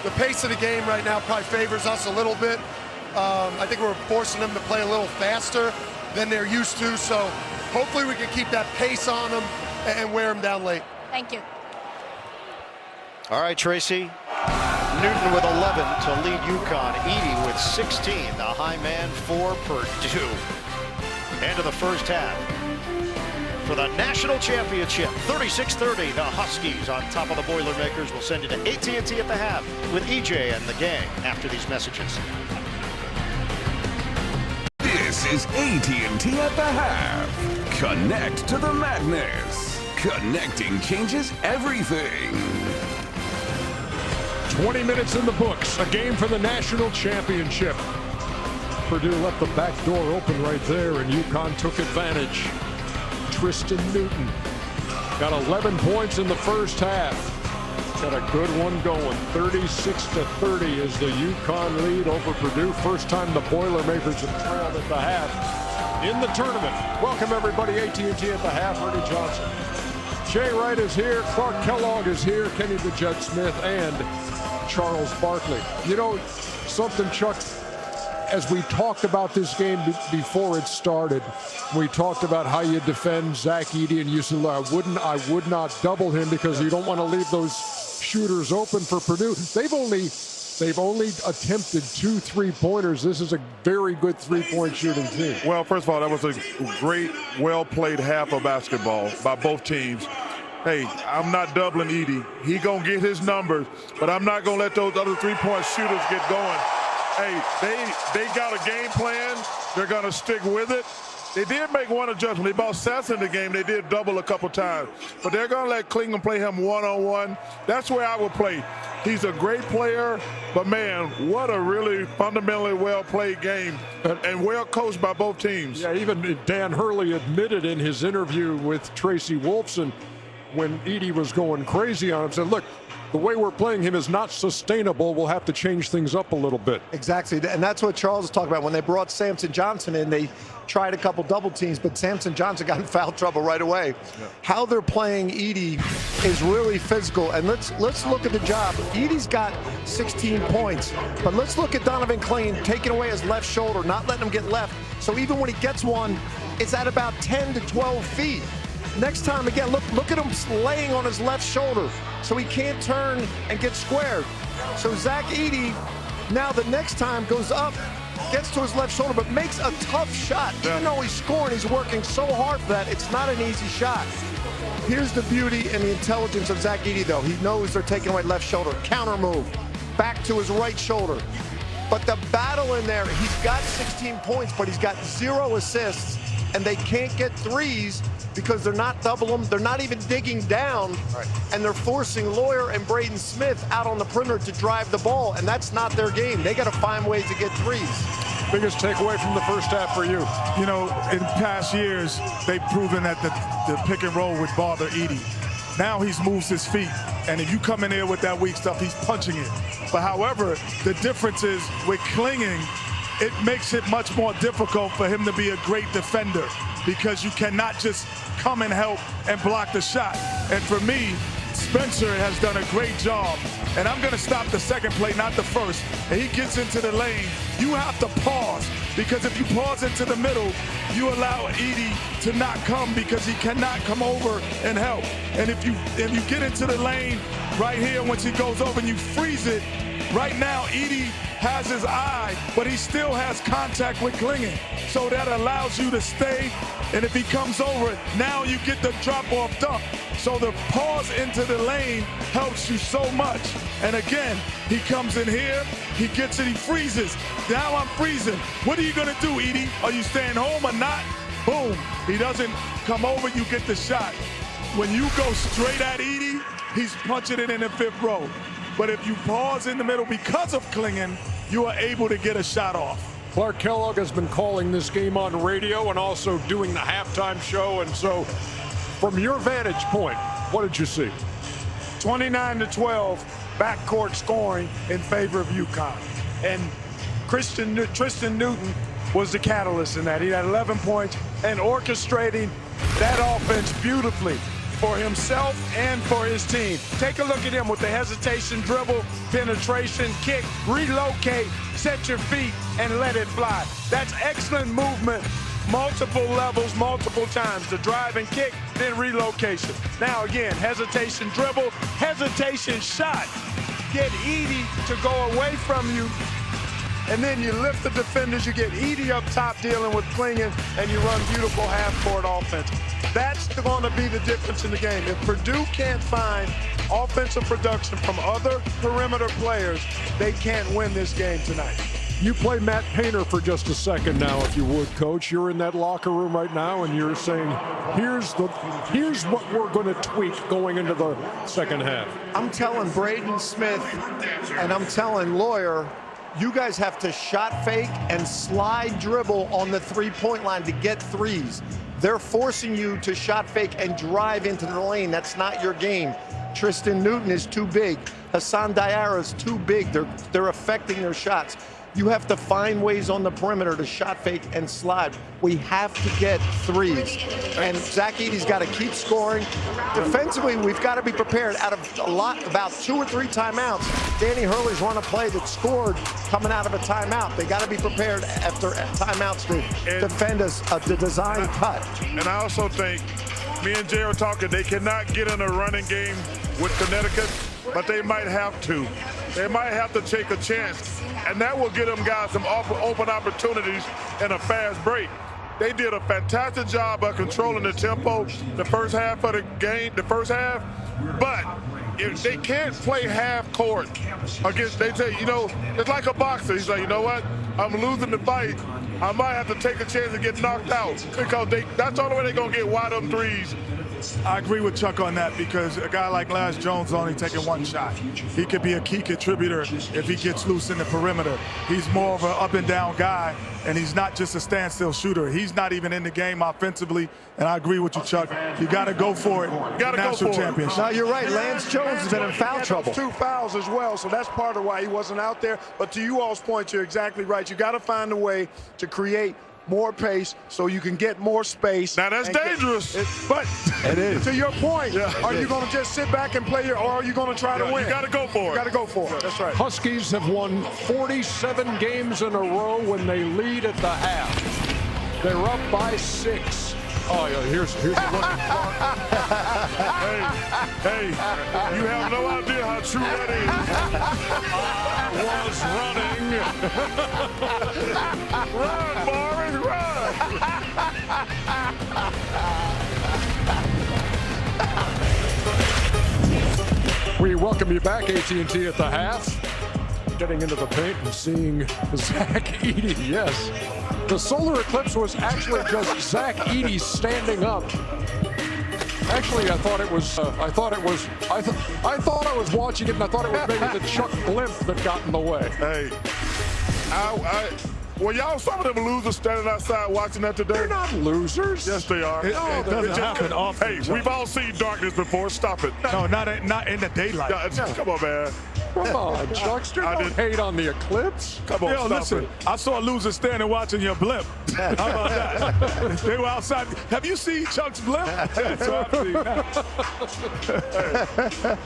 the pace of the game right now probably favors us a little bit. I think we're forcing them to play a little faster than they're used to, so hopefully we can keep that pace on them and wear them down late. Thank you. All right, Tracy. Newton with 11 to lead UConn. Edey with 16, the high man for Purdue. End of the first half. For the national championship, 36-30, the Huskies on top of the Boilermakers. We'll send you to AT&T at the half with EJ and the gang after these messages. This is AT&T at the half. Connect to the madness. Connecting changes everything. 20 minutes in the books. A game for the national championship. Purdue left the back door open right there, and UConn took advantage. Tristan Newton got 11 points in the first half. Got a good one going. 36-30 is the UConn lead over Purdue. First time the Boilermakers have trailed at the half in the tournament. Welcome everybody, AT&T at the half. Ernie Johnson. Jay Wright is here. Clark Kellogg is here. Kenny the Judge Smith and Charles Barkley. You know something, Chuck? As we talked about this game before it started, we talked about how you defend Zach Edey, and you said, I would not double him because you don't want to leave those shooters open for Purdue. They've only attempted 2 3-pointers. This is a very good 3-point shooting team. Well, first of all, that was a great, well-played half of basketball by both teams. Hey, I'm not doubling Edey. He gonna get his numbers, but I'm not gonna let those other 3-point shooters get going. Hey, they got a game plan. They're going to stick with it. They did make one adjustment. They brought Sass in the game. They did double a couple times. But they're going to let Klingon play him one-on-one. That's where I would play. He's a great player, but, man, what a really fundamentally well-played game and well coached by both teams. Yeah, even Dan Hurley admitted in his interview with Tracy Wolfson when Edey was going crazy on him, said, look, the way we're playing him is not sustainable. We'll have to change things up a little bit. Exactly, and that's what Charles was talking about. When they brought Samson Johnson in, they tried a couple double teams, but Samson Johnson got in foul trouble right away. Yeah. How they're playing Edey is really physical, and let's look at the job. Edey's got 16 points, but let's look at Donovan Clingan taking away his left shoulder, not letting him get left. So even when he gets one, it's at about 10 to 12 feet. Next time, again, look at him laying on his left shoulder, so he can't turn and get squared. So Zach Edey, now the next time goes up, gets to his left shoulder, but makes a tough shot. Even though he's scoring, he's working so hard for that. It's not an easy shot. Here's the beauty and the intelligence of Zach Edey, though. He knows they're taking away left shoulder. Counter move, back to his right shoulder. But the battle in there, he's got 16 points, but he's got 0 assists, and they can't get threes because they're not doubling them. They're not even digging down, and they're forcing Lawyer and Braden Smith out on the perimeter to drive the ball, and that's not their game. They got to find ways to get threes. Biggest takeaway from the first half for you? You know, in past years, they've proven that the pick and roll would bother Edey. Now he's moves his feet, and if you come in there with that weak stuff, he's punching it. But however, the difference is with Clingan, it makes it much more difficult for him to be a great defender because you cannot just come and help and block the shot. And for me, Spencer has done a great job. And I'm going to stop the second play, not the first. And he gets into the lane. You have to pause because if you pause into the middle, you allow Edey to not come because he cannot come over and help. And if you get into the lane right here, once he goes over and you freeze it, right now Edey has his eye, but he still has contact with Clingan. So that allows you to stay, and if he comes over, now you get the drop-off dunk. So the pause into the lane helps you so much. And again, he comes in here, he gets it, he freezes. Now I'm freezing. What are you gonna do, Edey? Are you staying home or not? Boom, he doesn't come over, you get the shot. When you go straight at Edey, he's punching it in the fifth row. But if you pause in the middle because of Clingan, you are able to get a shot off. Clark Kellogg has been calling this game on radio and also doing the halftime show. And so, from your vantage point, what did you see? 29-12, backcourt scoring in favor of UConn. And Tristan Newton was the catalyst in that. He had 11 points and orchestrating that offense beautifully for himself and for his team. Take a look at him with the hesitation, dribble, penetration, kick, relocate, set your feet, and let it fly. That's excellent movement, multiple levels, multiple times. The drive and kick, then relocation. Now again, hesitation, dribble, hesitation, shot. Get Edey to go away from you, and then you lift the defenders, you get Edey up top dealing with Clingan, and you run beautiful half-court offense. That's going to be the difference in the game. If Purdue can't find offensive production from other perimeter players, they can't win this game tonight. You play Matt Painter for just a second now, if you would, Coach. You're in that locker room right now, and you're saying, here's what we're going to tweak going into the second half. I'm telling Braden Smith and I'm telling Lawyer, you guys have to shot fake and slide dribble on the three-point line to get threes. They're forcing you to shot fake and drive into the lane. That's not your game. Tristan Newton is too big. Hassan Diarra is too big. They're affecting their shots. You have to find ways on the perimeter to shot fake and slide. We have to get threes. And Zach Edey's got to keep scoring. Defensively, we've got to be prepared. Out of about 2 or 3 timeouts, Danny Hurley's run a play that scored coming out of a timeout. They got to be prepared after timeouts to defend the design cut. And I also think, me and Jay are talking, they cannot get in a running game with Connecticut, but they might have to. They might have to take a chance, and that will get them guys some open opportunities in a fast break. They did a fantastic job of controlling the tempo the first half of the game, but if they can't play half court against, they say, it's like a boxer. He's like, you know what? I'm losing the fight. I might have to take a chance to get knocked out because that's the only way they're going to get wide open threes. I agree with Chuck on that because a guy like Laz Jones only taking one shot. He could be a key contributor if he gets loose in the perimeter. He's more of an up and down guy, and he's not just a standstill shooter. He's not even in the game offensively, and I agree with you, Chuck. You got to go for it. You got to go for championship. No, you're right. Lance Jones has been in foul trouble. 2 fouls as well, so that's part of why he wasn't out there. But to you all's point, you're exactly right. You got to find a way to create more pace so you can get more space. Now that's dangerous. But it is. To your point, are you going to just sit back and play or are you going to try to win? You got to go for it. You got to go for it. That's right. Huskies have won 47 games in a row when they lead at the half. They're up by 6. Oh, yeah, here's the look. Hey, you have no idea how true that is. Was running. Run, Boris, run. We welcome you back, AT&T at the half. Getting into the paint and seeing Zach Edey, yes. The solar eclipse was actually just Zach Edey standing up. Actually, I thought I was watching it, and I thought it was maybe the Chuck Blimp that got in the way. Hey, well, y'all, some of them losers standing outside watching that today. They're not losers. Yes, they are. It doesn't happen often. Hey, we've all seen darkness before. Stop it. No, not in the daylight. Come on, man. Come on, Chuckster, don't hate on the Eclipse. Come on, Yo, listen, I saw a loser standing watching your blimp. How about that? They were outside. Have you seen Chuck's blimp? That's what I've seen.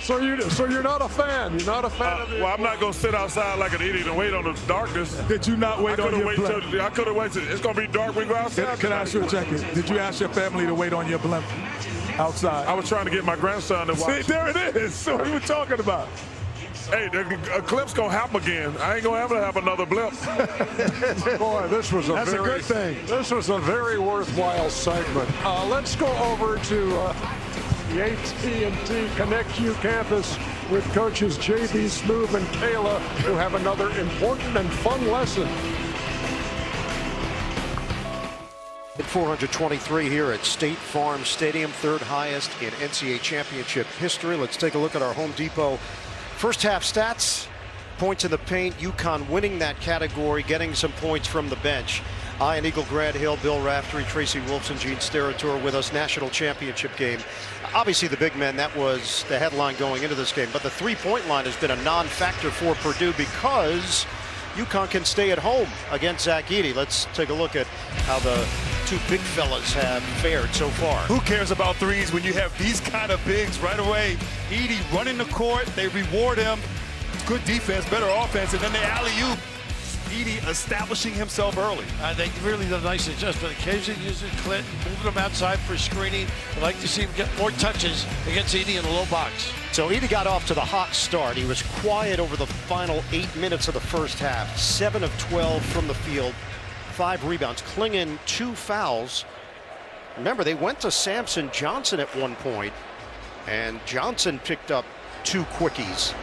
So you're not a fan. You're not a fan of the. Well, I'm not going to sit outside like an idiot and wait on the darkness. Did you not wait on your blimp? I could have waited. It's going to be dark. We go outside. Can I ask you a check-in? Did you ask your family to wait on your blimp outside? I was trying to get my grandson to watch. See, there it is. So what are we talking about? Hey, the Eclipse going to happen again. I ain't going to ever have another blimp. Boy, this was That's a good thing. This was a very worthwhile segment. Let's go over to the AT&T Connect U campus with coaches JB Smoove and Kayla, who have another important and fun lesson. At 423 here at State Farm Stadium, third highest in NCAA championship history. Let's take a look at our Home Depot first half stats. Points in the paint, UConn winning that category, getting some points from the bench. Ian Eagle, Grant Hill, Bill Raftery, Tracy Wolfson, Gene Steratore with us. National championship game. Obviously the big men, that was the headline going into this game, but the three-point line has been a non-factor for Purdue because UConn can stay at home against Zach Edey. Let's take a look at how the two big fellas have fared so far. Who cares about threes when you have these kind of bigs right away? Edey running the court, they reward him. Good defense, better offense, and then the alley-oop. Edey establishing himself early. They really did a nice adjustment. Occasionally using Clinton, moving him outside for screening. I'd like to see him get more touches against Edey in the low box. So Edey got off to the hot start. He was quiet over the final 8 minutes of the first half. 7 of 12 from the field, 5 rebounds. Klingon 2 fouls. Remember, they went to Samson Johnson at one point, and Johnson picked up 2 quickies.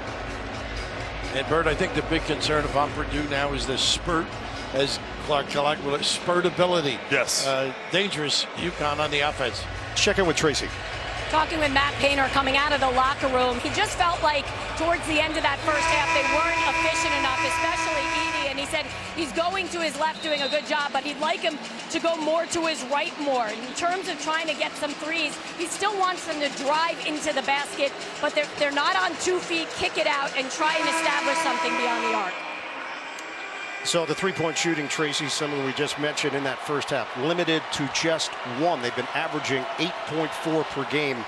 And Bert, I think the big concern of Purdue now is the spurt, as Clark Kellogg will, spurt ability. Yes. Dangerous UConn on the offense. Check in with Tracy. Talking with Matt Painter coming out of the locker room, he just felt like towards the end of that first half they weren't efficient enough, especially Edey, and he said he's going to his left doing a good job, but he'd like him to go more to his right more. In terms of trying to get some threes, he still wants them to drive into the basket, but they're not on 2 feet, kick it out, and try and establish something beyond the arc. So the three-point shooting, Tracy, something we just mentioned in that first half, limited to just 1. They've been averaging 8.4 per game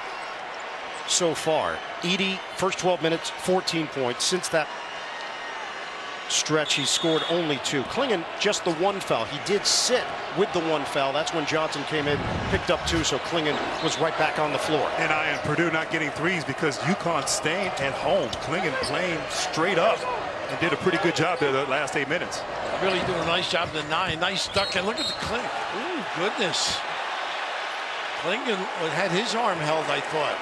so far. Edey, first 12 minutes, 14 points. Since that stretch, he scored only 2. Klingon, just the 1 foul. He did sit with the 1 foul. That's when Johnson came in, picked up 2, so Klingon was right back on the floor. And Purdue not getting threes because UConn staying at home. Klingon playing straight up and did a pretty good job there the last 8 minutes. Really doing a nice job in the 9. Nice duck, and look at the Klingon. Ooh, goodness. Klingon had his arm held, I thought,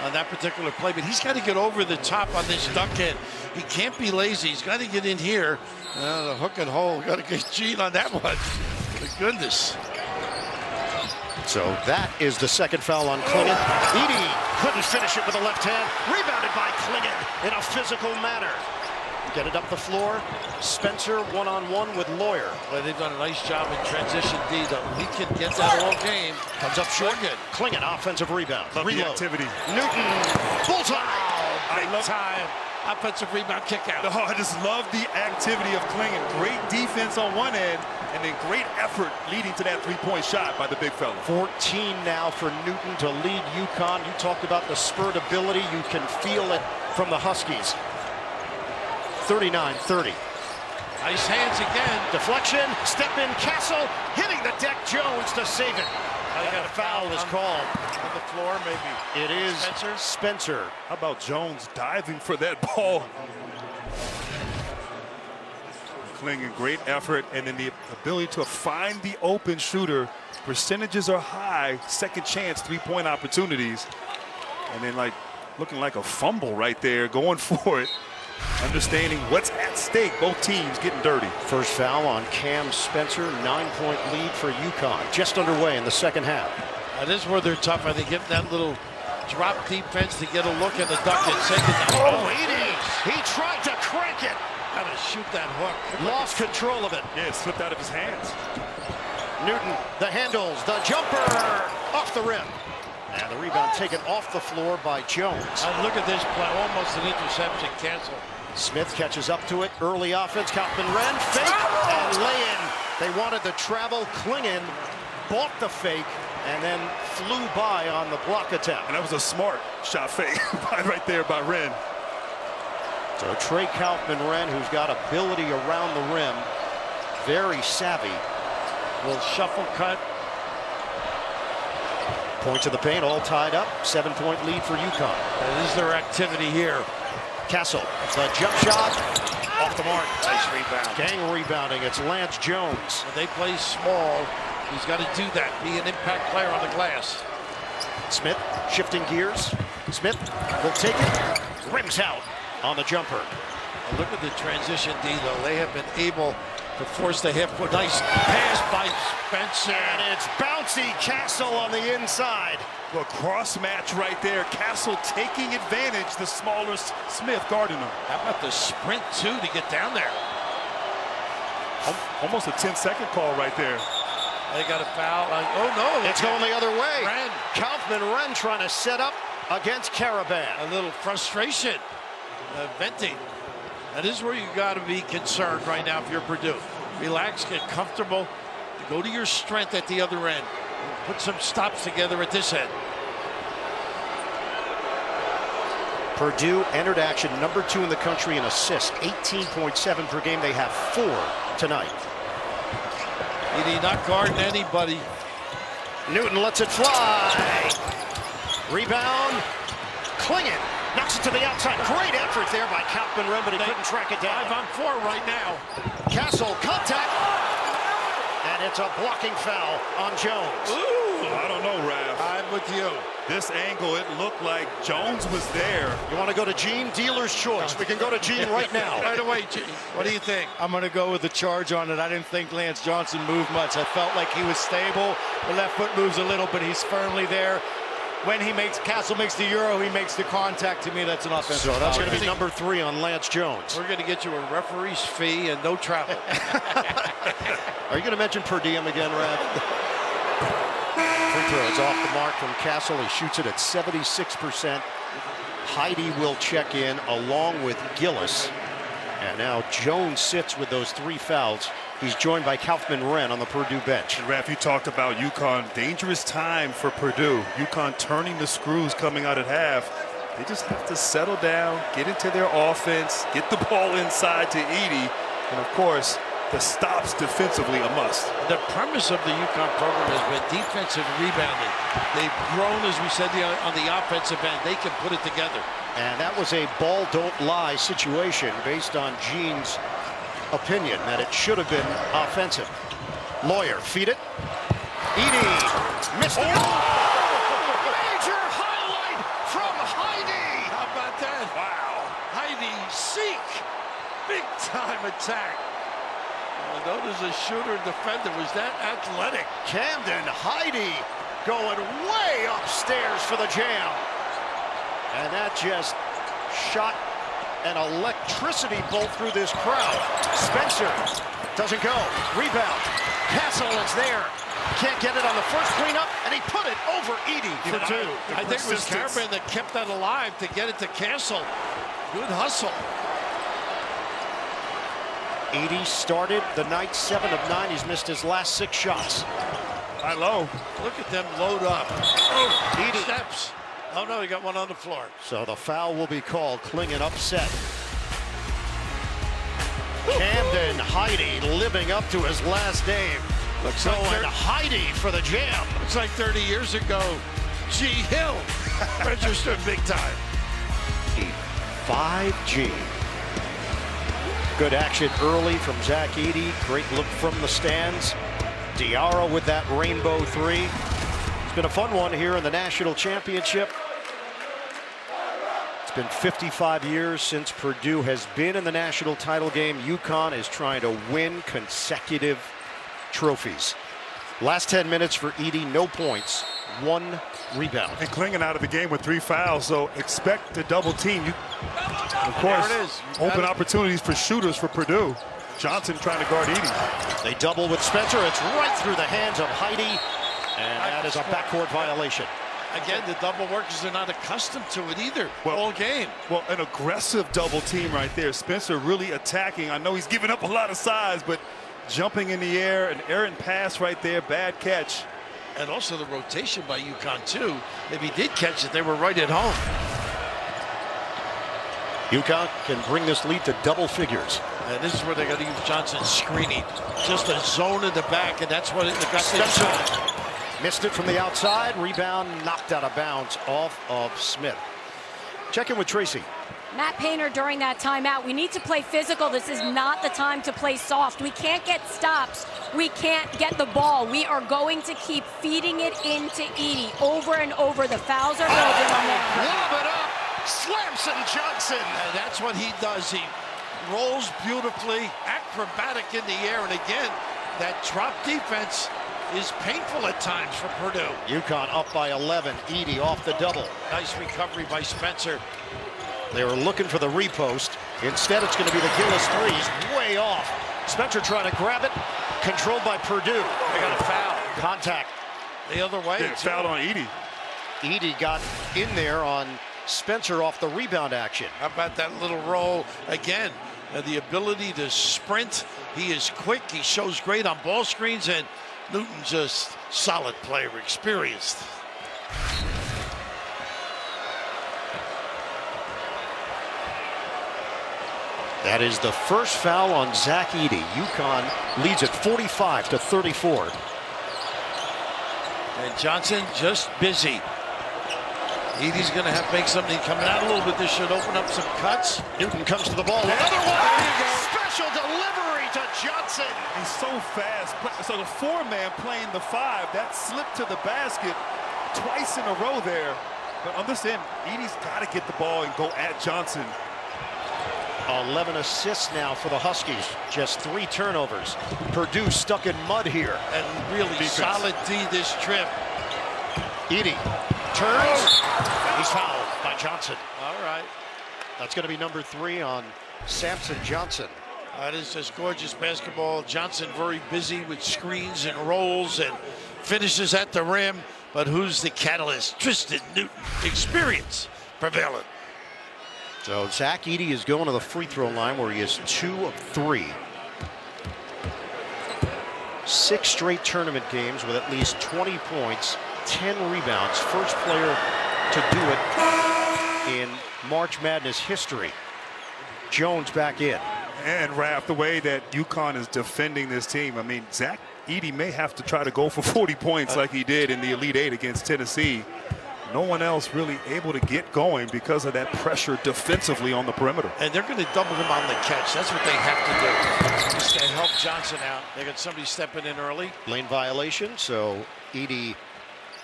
on that particular play, but he's got to get over the top on this duck in. He can't be lazy. He's got to get in here. The hook and hole. Got to get Gene on that one. My goodness. So that is the second foul on Klingon. Edey couldn't finish it with the left hand. Rebounded by Klingon in a physical manner. Get it up the floor. Spencer one-on-one with Lawyer. Well, they've done a nice job in transition D, though. He can get that all game. Comes up short. Good. Klingon, offensive rebound. Love the activity. Newton, bullseye. Big time. Offensive rebound kick out. Oh, I just love the activity of Klingon. Great defense on one end, and then great effort leading to that three-point shot by the big fella. 14 now for Newton to lead UConn. You talked about the spurt ability. You can feel it from the Huskies. 39-30. Nice hands again. Deflection, step in, Castle, hitting the deck, Jones to save it. I got a foul is called. On the floor, maybe. It is Spencer. How about Jones diving for that ball? Klingon, great effort, and then the ability to find the open shooter. Percentages are high, second chance, three-point opportunities. And then looking like a fumble right there, going for it. Understanding what's at stake, both teams getting dirty. First foul on Cam Spencer, 9-point lead for UConn. Just underway in the second half. This is where they're tough. I think getting that little drop defense to get a look at the duck and send it down. Oh, he tried to crank it. Gotta shoot that hook. Lost control of it. Yeah, it slipped out of his hands. Newton, the handles, the jumper, off the rim. And the rebound taken off the floor by Jones. And look at this play, almost an interception, cancel. Smith catches up to it. Early offense. Kaufman-Renn fake and lay-in. They wanted the travel. Klingon bought the fake and then flew by on the block attempt. And that was a smart shot fake right there by Renn. So Trey Kaufman-Renn, who's got ability around the rim, very savvy. Will shuffle cut. Point to the paint, all tied up. 7-point lead for UConn. That is their activity here. Castle, the jump shot, off the mark. Nice rebound. Gang rebounding, it's Lance Jones. When they play small, he's got to do that, be an impact player on the glass. Smith shifting gears. Smith will take it, rims out on the jumper. And look at the transition, D, though. They have been able to force the half-court. Nice pass by Spencer. And it's bouncy Castle on the inside. Well, cross match right there. Castle taking advantage. The smaller Smith guarding him. How about the sprint, too, to get down there? Almost a 10-second call right there. They got a foul. Oh, no. It's going the other way. Renn. Kaufman-Renn trying to set up against Caravan. A little frustration. Venting. That is where you got to be concerned right now if you're Purdue. Relax, get comfortable, go to your strength at the other end. Put some stops together at this end. Purdue entered action number 2 in the country in assists, 18.7 per game. They have 4 tonight. He did not guard anybody. Newton lets it fly. Rebound. Klingon knocks it to the outside. Great effort there by Kaufman-Renn, but he couldn't track it down. 5-on-4 right now. Castle contact. And it's a blocking foul on Jones. Ooh, I don't know, Raph. I'm with you. This angle, it looked like Jones was there. You want to go to Gene? Dealer's choice. We can go to Gene right now. Right away, Gene. What do you think? I'm going to go with the charge on it. I didn't think Lance Johnson moved much. I felt like he was stable. The left foot moves a little, but he's firmly there. When Castle makes the euro, he makes the contact. To me, that's an offensive. So that's foul. going to be number 3 on Lance Jones. We're going to get you a referee's fee and no travel. Are you going to mention per diem again, Rav? Free throws off the mark from Castle. He shoots it at 76%. Heidi will check in along with Gillis. And now Jones sits with those 3 fouls. He's joined by Kaufman-Renn on the Purdue bench. And Raph, you talked about UConn. Dangerous time for Purdue. UConn turning the screws coming out at half. They just have to settle down, get into their offense, get the ball inside to Edey. And of course, the stops defensively a must. The premise of the UConn program has been defensive rebounding. They've grown, as we said, on the offensive end. They can put it together. And that was a ball don't lie situation based on Gene's opinion that it should have been offensive. Lawyer, feed it. Edey missed it. Major highlight from Heidi. How about that? Wow. Heidi Seek. Big time attack. Notice the shooter defender was that athletic. Camden Heidi going way upstairs for the jam. And that just shot an electricity bolt through this crowd. Spencer doesn't go. Rebound. Castle is there. Can't get it on the first cleanup, and he put it over Edey for 2. I think it was Caravan that kept that alive to get it to Castle. Good hustle. Edey started the night 7 of 9. He's missed his last 6 shots. High low. Look at them load up. Oh, Edey steps. Oh no, he got one on the floor. So the foul will be called. Klingon upset. Camden Heidi living up to his last name. Looks going like Heidi for the jam. Looks like 30 years ago, G. Hill registered big time. 5G. Good action early from Zach Edey. Great look from the stands. Diarra with that rainbow 3. It's been a fun one here in the national championship. It's been 55 years since Purdue has been in the national title game. UConn is trying to win consecutive trophies. Last 10 minutes for Edey, no points, 1 rebound. And Klingon out of the game with 3 fouls, so expect the double team. Of course, there it is. Open opportunities for shooters for Purdue. Johnson trying to guard Edey. They double with Spencer. It's right through the hands of Heidi. And that is a backcourt violation. Again, the double workers are not accustomed to it either all game. Well, an aggressive double team right there. Spencer really attacking. I know he's giving up a lot of size, but jumping in the air, an errant pass right there, bad catch. And also the rotation by UConn, too. If he did catch it, they were right at home. UConn can bring this lead to double figures. And this is where they got to use Johnson screening. Just a zone in the back, and that's what it got Spencer missed it from the outside. Rebound knocked out of bounds off of Smith. Check in with Tracy. Matt Painter during that timeout. We need to play physical. This is not the time to play soft. We can't get stops. We can't get the ball. We are going to keep feeding it into Edey over and over. The fouls are building on that. Lob it up. Slamson Johnson. And that's what he does. He rolls beautifully, acrobatic in the air. And again, that drop defense is painful at times for Purdue. UConn up by 11. Edey off the double. Nice recovery by Spencer. They were looking for the repost. Instead, it's going to be the Gillis threes. Way off. Spencer trying to grab it. Controlled by Purdue. They got a foul. Contact. The other way. Yeah, foul on Edey. Edey got in there on Spencer off the rebound action. How about that little roll again? The ability to sprint. He is quick. He shows great on ball screens, and Newton just solid player, experienced. That is the first foul on Zach Edey. UConn leads at 45-34. And Johnson just busy. Edey's going to have to make something coming out a little bit. This should open up some cuts. Newton comes to the ball. Another one. Special delivery to Johnson. He's so fast. So the four-man playing the five. That slip to the basket twice in a row there. But on this end, Edey's got to get the ball and go at Johnson. 11 assists now for the Huskies. Just 3 turnovers. Purdue stuck in mud here. And really solid D this trip. Edey turns. He's fouled by Johnson. All right. That's going to be number 3 on Samson Johnson. That is just gorgeous basketball. Johnson very busy with screens and rolls and finishes at the rim. But who's the catalyst? Tristan Newton. Experience prevalent. So Zach Edey is going to the free throw line where he is 2 of 3. 6 straight tournament games with at least 20 points, 10 rebounds. First player to do it in March Madness history. Jones back in. And Raph, the way that UConn is defending this team, I mean, Zach Edey may have to try to go for 40 points like he did in the Elite Eight against Tennessee. No one else really able to get going because of that pressure defensively on the perimeter. And they're going to double him on the catch. That's what they have to do. Just to help Johnson out. They got somebody stepping in early. Lane violation, so Edey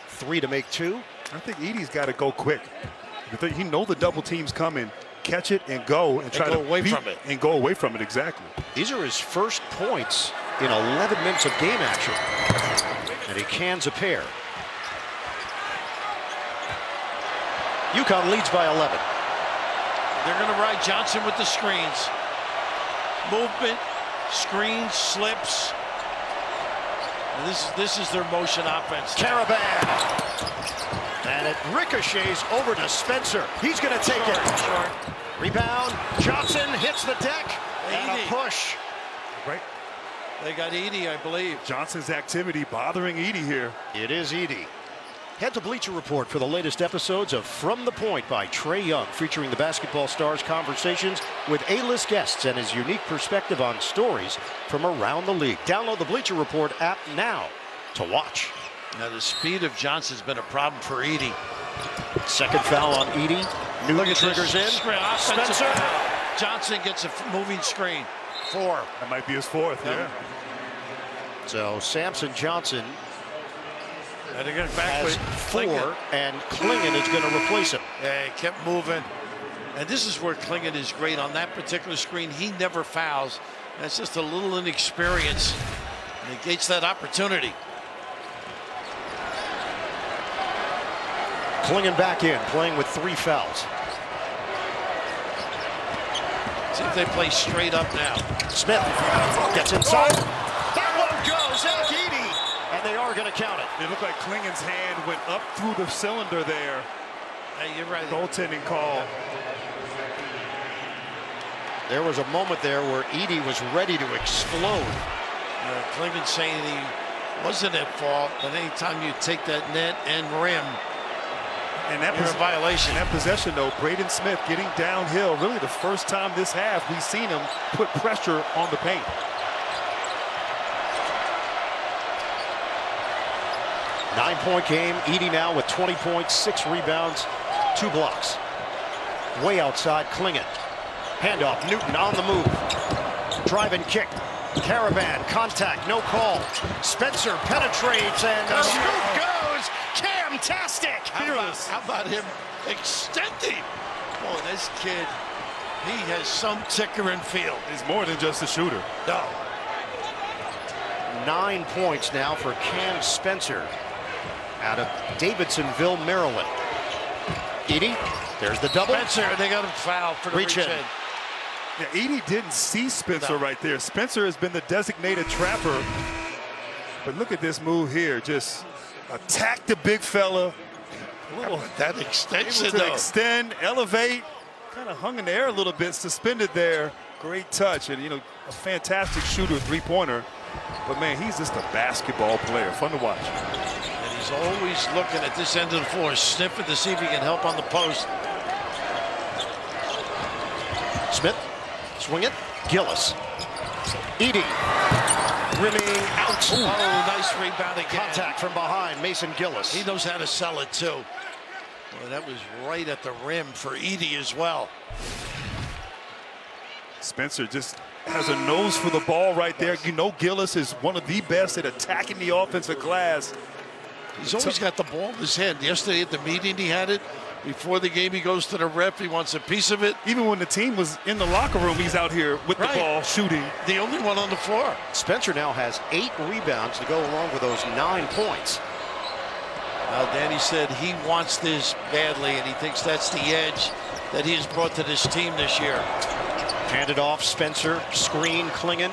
3 to make 2. I think Edey's got to go quick. He know the double team's coming. Catch it and go and try to go away from it. And go away from it, exactly. These are his first points in 11 minutes of game action. And he cans a pair. UConn leads by 11. They're going to ride Johnson with the screens. Movement, screens, slips. And this is their motion offense. Caravan. And it ricochets over to Spencer. He's going to take it. Short. Rebound. Johnson hits the deck. And a push. Right. They got Edey, I believe. Johnson's activity bothering Edey here. It is Edey. Head to Bleacher Report for the latest episodes of From the Point by Trae Young, featuring the basketball star's conversations with A-list guests and his unique perspective on stories from around the league. Download the Bleacher Report app now to watch. Now the speed of Johnson's been a problem for Edey. Second foul on Edey. Newton triggers in. Spencer. Johnson gets a moving screen. 4. That might be his 4th, yeah. So Samson Johnson and they're going to back has 4, and Klingon is going to replace him. Yeah, he kept moving. And this is where Klingon is great. On that particular screen, he never fouls. That's just a little inexperience. Negates that opportunity. Klingon back in, playing with 3 fouls. See if they play straight up now. Smith gets inside. That one goes. Zach Edey. And and they are going to count it. It looked like Klingen's hand went up through the cylinder there. Hey, you're right. Goaltending call. There was a moment there where Edey was ready to explode. Klingen saying he wasn't at fault, but anytime you take that net and rim, and that you're in violation. In that possession, though, Braden Smith getting downhill. Really the first time this half we've seen him put pressure on the paint. Nine-point game. Edey now with 20 points, 6 rebounds, 2 blocks. Way outside, Klingen. Handoff, Newton on the move. Drive and kick. Caravan, contact, no call. Spencer penetrates, and the scoop goes. Camtastic. How about him extending? Boy, this kid, he has some ticker and feel. He's more than just a shooter. No. 9 points now for Cam Spencer out of Davidsonville, Maryland. Edey, there's the double. Spencer, they got him fouled for the reach in. Yeah, Edey didn't see Spencer right there. Spencer has been the designated trapper. But look at this move here. Just attack the big fella. That extension, able to extend, elevate. Kind of hung in the air a little bit, suspended there. Great touch, and a fantastic shooter, three-pointer. But man, he's just a basketball player. Fun to watch. And he's always looking at this end of the floor, sniffing to see if he can help on the post. Smith, swing it. Gillis. Edey. Rimming out. Oh, nice rebound again. Contact from behind, Mason Gillis. He knows how to sell it, too. Well, that was right at the rim for Edey as well. Spencer just has a nose for the ball right there. Gillis is one of the best at attacking the offensive glass. He's always got the ball in his hand. Yesterday at the meeting he had it. Before the game, he goes to the ref. He wants a piece of it. Even when the team was in the locker room, he's out here with the ball shooting. The only one on the floor. Spencer now has 8 rebounds to go along with those 9 points. Danny said he wants this badly, and he thinks that's the edge that he has brought to this team this year. Handed off, Spencer, screen, Klingen.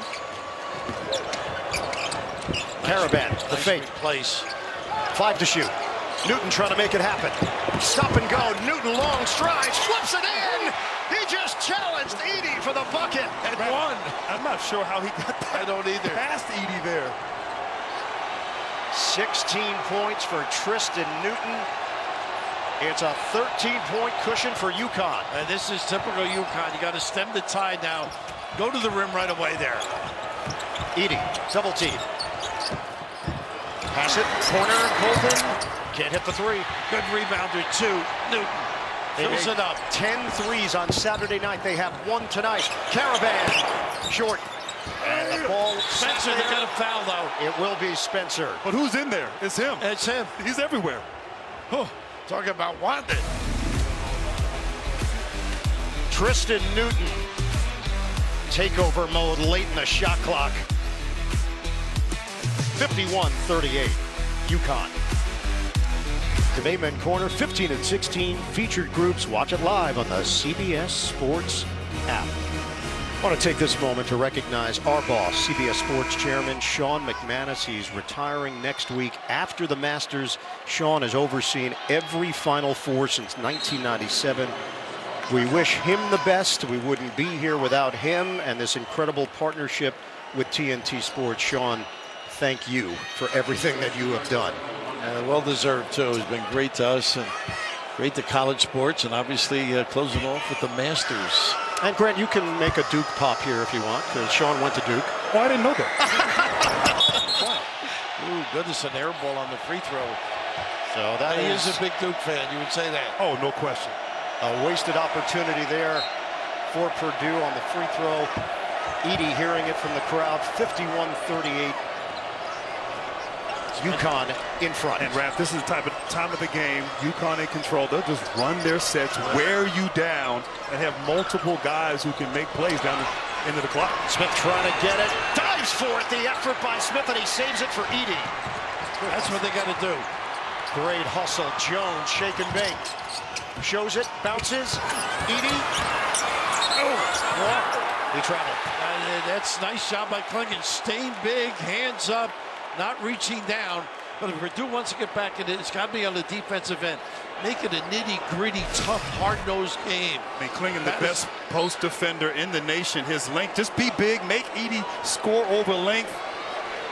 Caravan, the fake. Place. 5 to shoot. Newton trying to make it happen. Stop and go. Newton long strides, flips it in. He just challenged Edey for the bucket and won. I'm not sure how he got that. I don't either. Past Edey there. 16 points for Tristan Newton. It's a 13-point cushion for UConn. And this is typical UConn. You got to stem the tide now. Go to the rim right away there. Edey, double team. Pass it, corner, Colton. Can't hit the 3. Good rebounder, too. Newton fills it up. 10 threes on Saturday night. They have 1 tonight. Caravan, short. And the ball. Spencer, they got a foul, though. It will be Spencer. But who's in there? It's him. It's him. He's everywhere. Oh, talking about wanted. Tristan Newton. Takeover mode late in the shot clock. 51-38. UConn. The Mayman Corner, 15 and 16 featured groups. Watch it live on the CBS Sports app. I want to take this moment to recognize our boss, CBS Sports Chairman Sean McManus. He's retiring next week after the Masters. Sean has overseen every Final Four since 1997. We wish him the best. We wouldn't be here without him and this incredible partnership with TNT Sports. Sean, thank you for everything that you have done. Well-deserved, too. He's been great to us and great to college sports, and obviously closing off with the Masters. And Grant, you can make a Duke pop here if you want, because Sean went to Duke. Oh, I didn't know that. Ooh, goodness, an air ball on the free throw. So that he is a big Duke fan, you would say that. Oh, no question. A wasted opportunity there for Purdue on the free throw. Edey hearing it from the crowd, 51-38. UConn in front. And Raph, this is the time of the game. UConn in control. They'll just run their sets, wear you down, and have multiple guys who can make plays down the end of the clock. Smith trying to get it. Dives for it. The effort by Smith, and he saves it for Edey. That's what they got to do. Great hustle. Jones, shake and bake. Shows it. Bounces. Edey. Oh. He traveled. That's a nice job by Klingen. Staying big. Hands up. not reaching down. But if Purdue wants to get back in it, it's got to be on the defensive end. Make it a nitty-gritty, tough, hard-nosed game. I mean, Clingan, the best post defender in the nation. His length, just be big, make Edey score over length.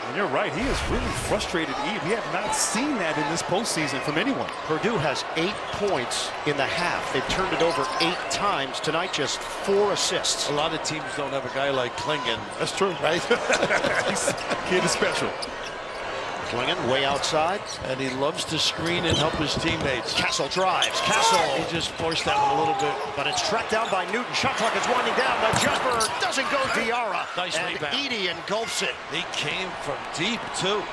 And you're right, he has really frustrated Edey. We have not seen that in this postseason from anyone. Purdue has 8 points in the half. They've turned it over 8 times. Tonight, just 4 assists. A lot of teams don't have a guy like Clingan. That's true. Right? Kid is special. Clingan way outside. And he loves to screen and help his teammates. Castle drives. Castle. He just forced that one a little bit. But it's tracked down by Newton. Shot clock is winding down. The jumper doesn't go. Diarra. Nice and rebound. Edey engulfs it. He came from deep, too.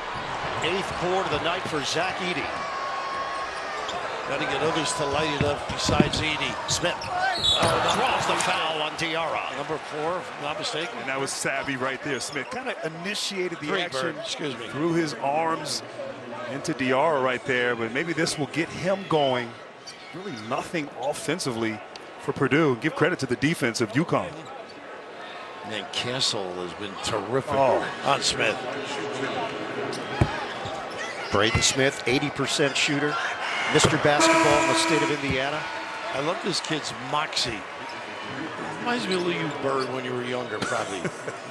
8th board of the night for Zach Edey. Got to get others to light it up besides Edey. Smith draws the foul on Diarra. Number 4, if I'm not mistaken. And that was savvy right there. Smith kind of initiated the action. Excuse me. Threw his arms into Diarra right there, but maybe this will get him going. Really nothing offensively for Purdue. Give credit to the defense of UConn. And then Castle has been terrific on Smith. Braden Smith, 80% shooter. Mr. Basketball in the state of Indiana. I love this kid's moxie. Reminds me of Lou Bird when you were younger, probably.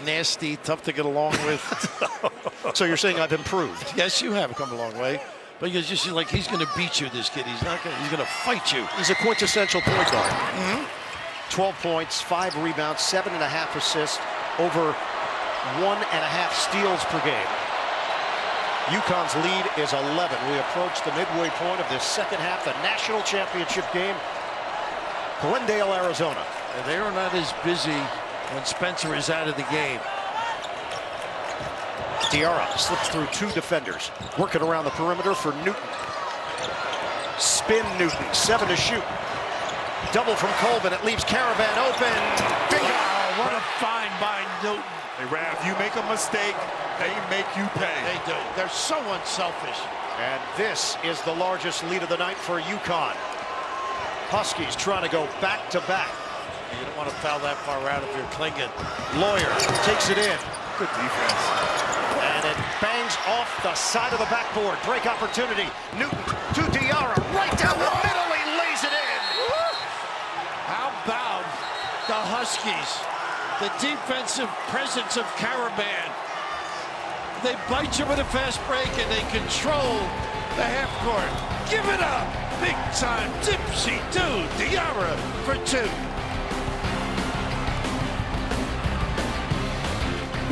Nasty, tough to get along with. So you're saying I've improved? Yes, you have come a long way. But you just like he's going to beat you, this kid. He's not going. He's going to fight you. He's a quintessential point guard. 12 points, 5 rebounds, 7.5 assists, over 1.5 steals per game. UConn's lead is 11. We approach the midway point of this second half, the national championship game. Glendale, Arizona. And they are not as busy when Spencer is out of the game. Diarra slips through 2 defenders, working around the perimeter for Newton. Spin Newton, 7 to shoot. Double from Colvin, it leaves Caravan open. Bingo! What a find by Newton. Hey, Rav, you make a mistake, they make you pay. They do. They're so unselfish. And this is the largest lead of the night for UConn. Huskies trying to go back-to-back. You don't want to foul that far out if you're Clingan. Lawyer takes it in. Good defense. And it bangs off the side of the backboard. Break opportunity. Newton to Diarra. Right down the middle. He lays it in. How about the Huskies? The defensive presence of Caravan. They bite you with a fast break and they control the half court. Give it up. Big time. Dipsy do. Diarra for 2.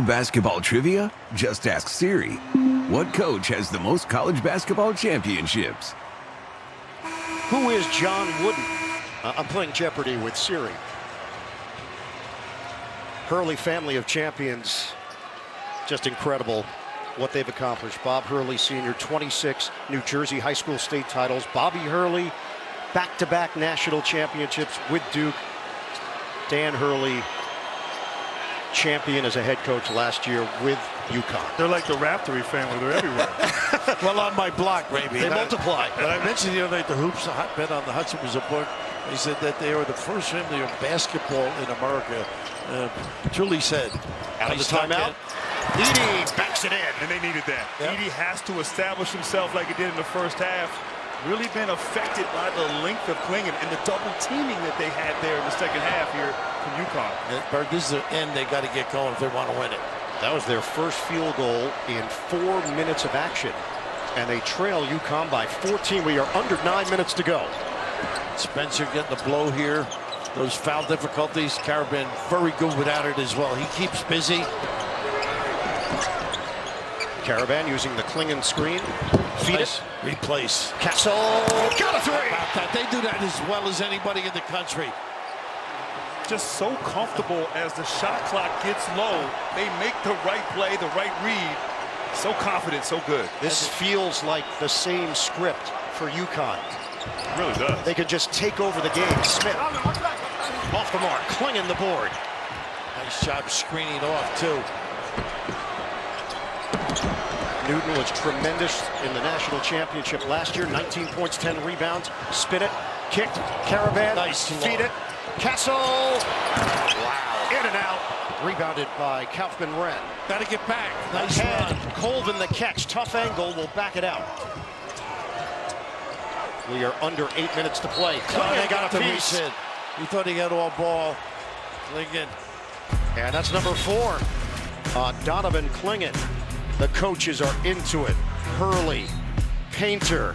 Basketball trivia? Just ask Siri. What coach has the most college basketball championships? Who is John Wooden? I'm playing Jeopardy with Siri. Hurley family of champions. Just incredible what they've accomplished. Bob Hurley Sr., 26 New Jersey high school state titles. Bobby Hurley, back-to-back national championships with Duke. Dan Hurley, champion as a head coach last year with UConn. They're like the Raftery family. They're everywhere. Well, on my block, maybe. They multiply. But I mentioned the other night the Hoops hotbed on the Hudson was a book. He said that they are the first family of basketball in America. Truly said. Out of the timeout. Edey backs it in. And they needed that. Yep. Edey has to establish himself like he did in the first half. Really been affected by the length of Clingan and the double teaming that they had there in the second half here from UConn. Bird, this is the end they got to get going if they want to win it. That was their first field goal in 4 minutes of action. And they trail UConn by 14. We are under 9 minutes to go. Spencer getting the blow here. Those foul difficulties. Caravan very good without it as well. He keeps busy. Caravan using the Clingan screen. Feed it. Replace. Castle got a 3. About that. They do that as well as anybody in the country. Just so comfortable as the shot clock gets low. They make the right play, the right read. So confident, so good. This feels like the same script for UConn. It really does. They could just take over the game. Smith off the mark. Clingan the board. Nice job screening off, too. Newton was tremendous in the national championship last year. 19 points, 10 rebounds. Spin it. Kicked. Caravan. Nice feed it. Castle. Wow. In and out. Rebounded by Kaufman-Wren. Got to get back. Nice Ahead. run. Colvin the catch. Tough angle. Will back it out. We are under 8 minutes to play. Clingan got a piece. He thought he had all ball. Clingan. And that's number 4 on Donovan Clingan. The coaches are into it. Hurley, Painter.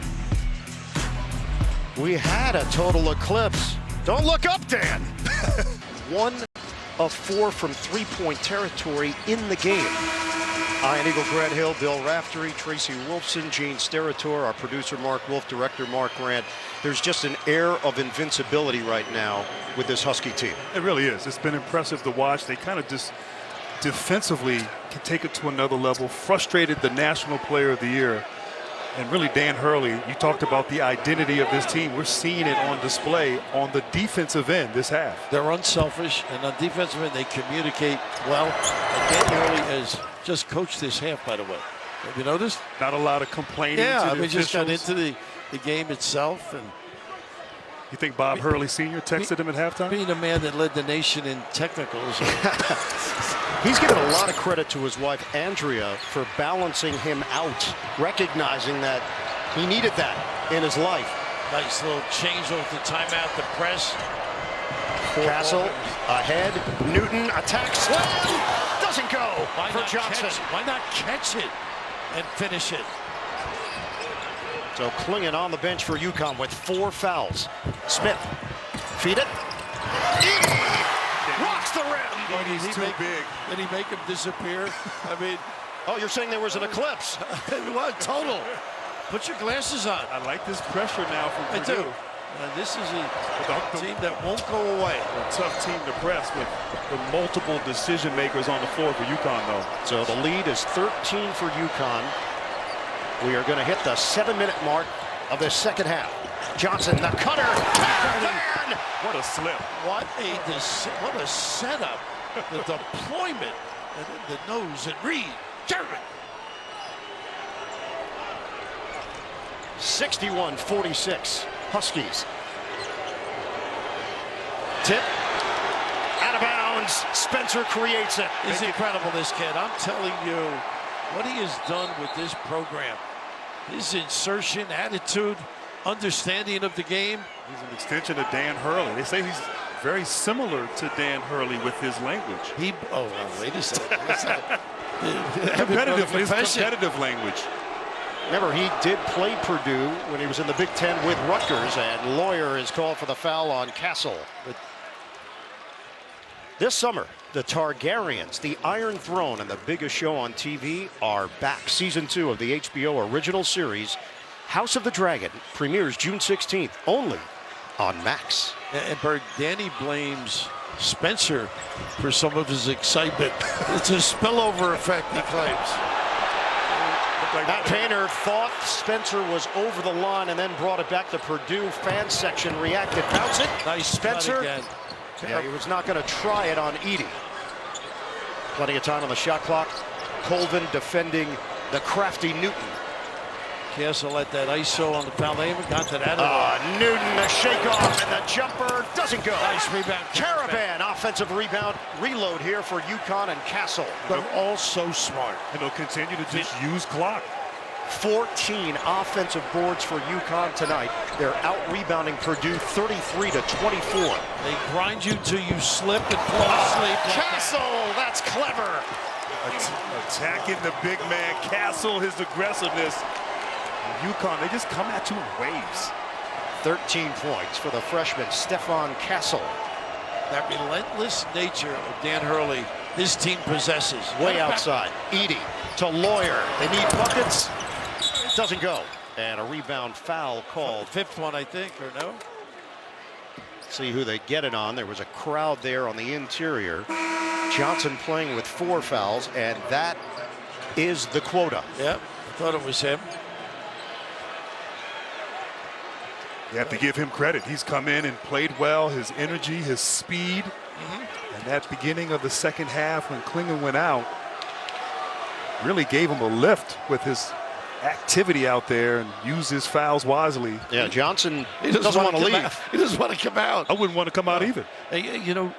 We had a total eclipse. Don't look up, Dan. 1 of 4 from three-point territory in the game. Ian Eagle, Grant Hill, Bill Raftery, Tracy Wolfson, Gene Sterator, our producer Mark Wolf, director Mark Grant. There's just an air of invincibility right now with this Husky team. It really is. It's been impressive to watch. They kind of just defensively can take it to another level. Frustrated the National Player of the Year. And really, Dan Hurley, you talked about the identity of this team. We're seeing it on display on the defensive end this half. They're unselfish, and on defensive end, they communicate well. And Dan Hurley has just coached this half, by the way. Have you noticed? Not a lot of complaining. Yeah, to I the mean, just got officials. into the game itself. And you think Bob Hurley Sr. texted him at halftime? Being a man that led the nation in technicals. He's given a lot of credit to his wife, Andrea, for balancing him out, recognizing that he needed that in his life. Nice little change off the timeout, the press. Castle ahead. Newton attacks. Doesn't go for Johnson. Why not catch it and finish it? So Clingan on the bench for UConn with 4 fouls. Smith, feed it. Rocks the rim. He's too big. Did he make him disappear? I mean, oh, you're saying there was an eclipse? What? Total. Put your glasses on. I like this pressure now from Purdue. I do. This is a team that won't go away. A tough team to press with the multiple decision makers on the floor for UConn, though. So the lead is 13 for UConn. We are going to hit the 7-minute mark of the second half. Johnson, the cutter. Man! What a slip. What a setup. The deployment. And then the nose and Reed. German. 61-46. Huskies. Tip. Out of bounds. Spencer creates it. He's incredible, this kid. I'm telling you what he has done with this program. His insertion, attitude, understanding of the game. He's an extension of Dan Hurley. They say he's very similar to Dan Hurley with his language. Wait a second. Competitive language. Remember, he did play Purdue when he was in the Big Ten with Rutgers, and Lawyer is called for the foul on Castle. But this summer, the Targaryens, the Iron Throne, and the biggest show on TV are back. Season 2 of the HBO original series, House of the Dragon, premieres June 16th, only on Max. And Berg, Danny blames Spencer for some of his excitement. It's a spillover effect, he claims. Matt Painter thought Spencer was over the line and then brought it back to Purdue. Fan section reacted. Bounce it. Nice Spencer. again. Yeah, he was not going to try it on Edey. Plenty of time on the shot clock. Colvin defending the crafty Newton. Castle let that ISO on the foul. They haven't got to that at all. Newton, the shake off, and the jumper doesn't go. Nice rebound. Caravan, offensive rebound. Reload here for UConn and Castle. They're all so smart. And they'll continue to just use clock. 14 offensive boards for UConn tonight. They're out-rebounding Purdue 33-24. They grind you till you slip and fall asleep. Castle, that's clever. Attacking the big man. Castle, his aggressiveness. UConn, they just come at you in waves. 13 points for the freshman, Stefan Castle. That relentless nature of Dan Hurley, this team possesses. Way outside. Edey to Lawyer. They need buckets. Doesn't go. And a rebound foul called. Fifth one, I think, or no? See who they get it on. There was a crowd there on the interior. Johnson playing with 4 fouls, and that is the quota. Yep, I thought it was him. You have to give him credit. He's come in and played well. His energy, his speed. And that beginning of the second half when Clingan went out really gave him a lift with his activity out there and used his fouls wisely. Yeah, Johnson doesn't want to leave. He doesn't want to come out. I wouldn't want to come out either. You know,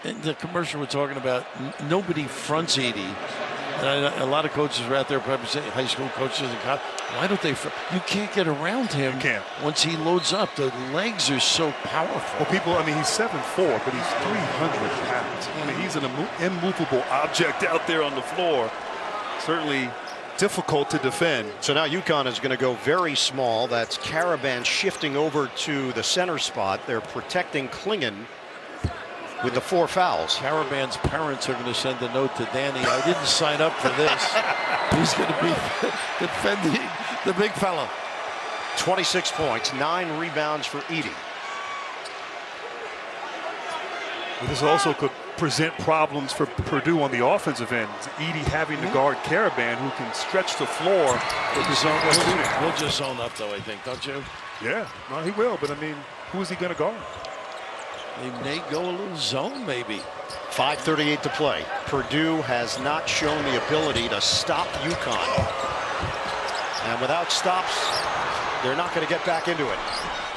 in the commercial we're talking about, nobody fronts Edie. And a lot of coaches are out there probably saying, high school coaches and college, why don't they front? You can't get around him. You can't. Once he loads up. The legs are so powerful. Well, people, I mean, he's 7'4", but he's 300 pounds. I mean, he's an immovable object out there on the floor. Certainly difficult to defend. So now UConn is going to go very small. That's Caravan shifting over to the center spot. They're protecting Klingon with the 4 fouls. Caravan's parents are going to send a note to Danny. I didn't sign up for this. He's going to be defending the big fella. 26 points, 9 rebounds for Edie. This also could present problems for Purdue on the offensive end. Edie having to guard Caravan, who can stretch the floor. He'll just zone up, though, I think, don't you? Yeah, no, he will. But I mean, who is he going to guard? They may go a little zone, maybe. 5:38 to play. Purdue has not shown the ability to stop UConn. And without stops, they're not going to get back into it.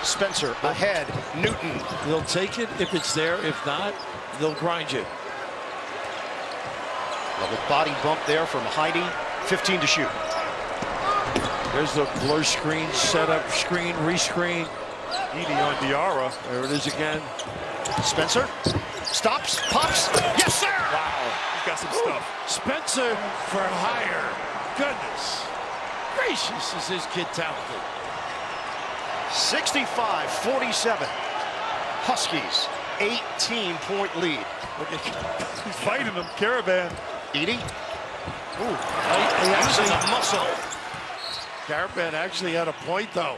Spencer ahead. Newton. They'll take it if it's there. If not, they'll grind you. Little body bump there from Heidi. 15 to shoot. There's the blur screen, setup, screen, rescreen. Edie on Diarra. There it is again. Spencer stops, pops. Yes, sir! Wow, he's got some stuff. Spencer for hire. Goodness gracious, is this kid talented. 65-47. Huskies, 18-point lead. He's fighting them. Caravan. Edie. Ooh, Using the muscle. Caravan actually had a point, though.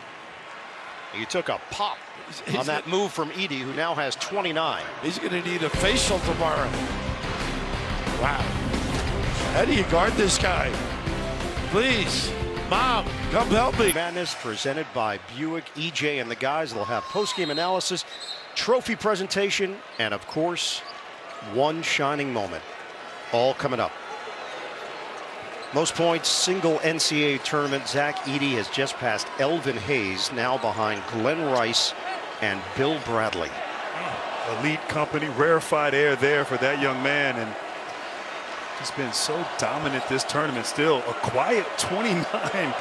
He took a pop on that move from Edie, who now has 29. He's going to need a facial tomorrow. Wow. How do you guard this guy? Please, Mom, come help me. Madness presented by Buick. EJ and the guys will have post-game analysis, trophy presentation, and of course, one shining moment. All coming up. Most points, single NCAA tournament. Zach Edey has just passed Elvin Hayes, now behind Glenn Rice and Bill Bradley. Elite company, rarefied air there for that young man, and he's been so dominant this tournament. Still a quiet 29.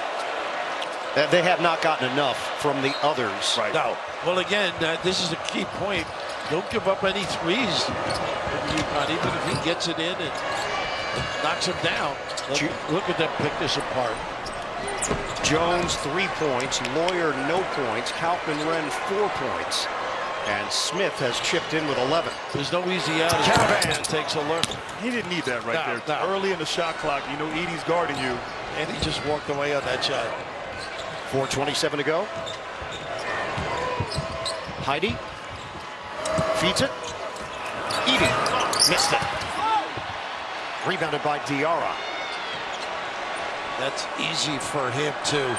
They have not gotten enough from the others. Right. No. Well, again, this is a key point. Don't give up any threes from UConn, even if he gets it in and knocks him down. Look at them pick this apart. Jones 3 points, Lawyer no points, Kaufman-Wren 4 points, and Smith has chipped in with 11. There's no easy out. Caravan takes a look. He didn't need that right there. Early in the shot clock, you know Edie's guarding you. And he just walked away on that shot. 4:27 to go. Heidi feeds it. Edie missed it. Rebounded by Diarra. That's easy for him, too.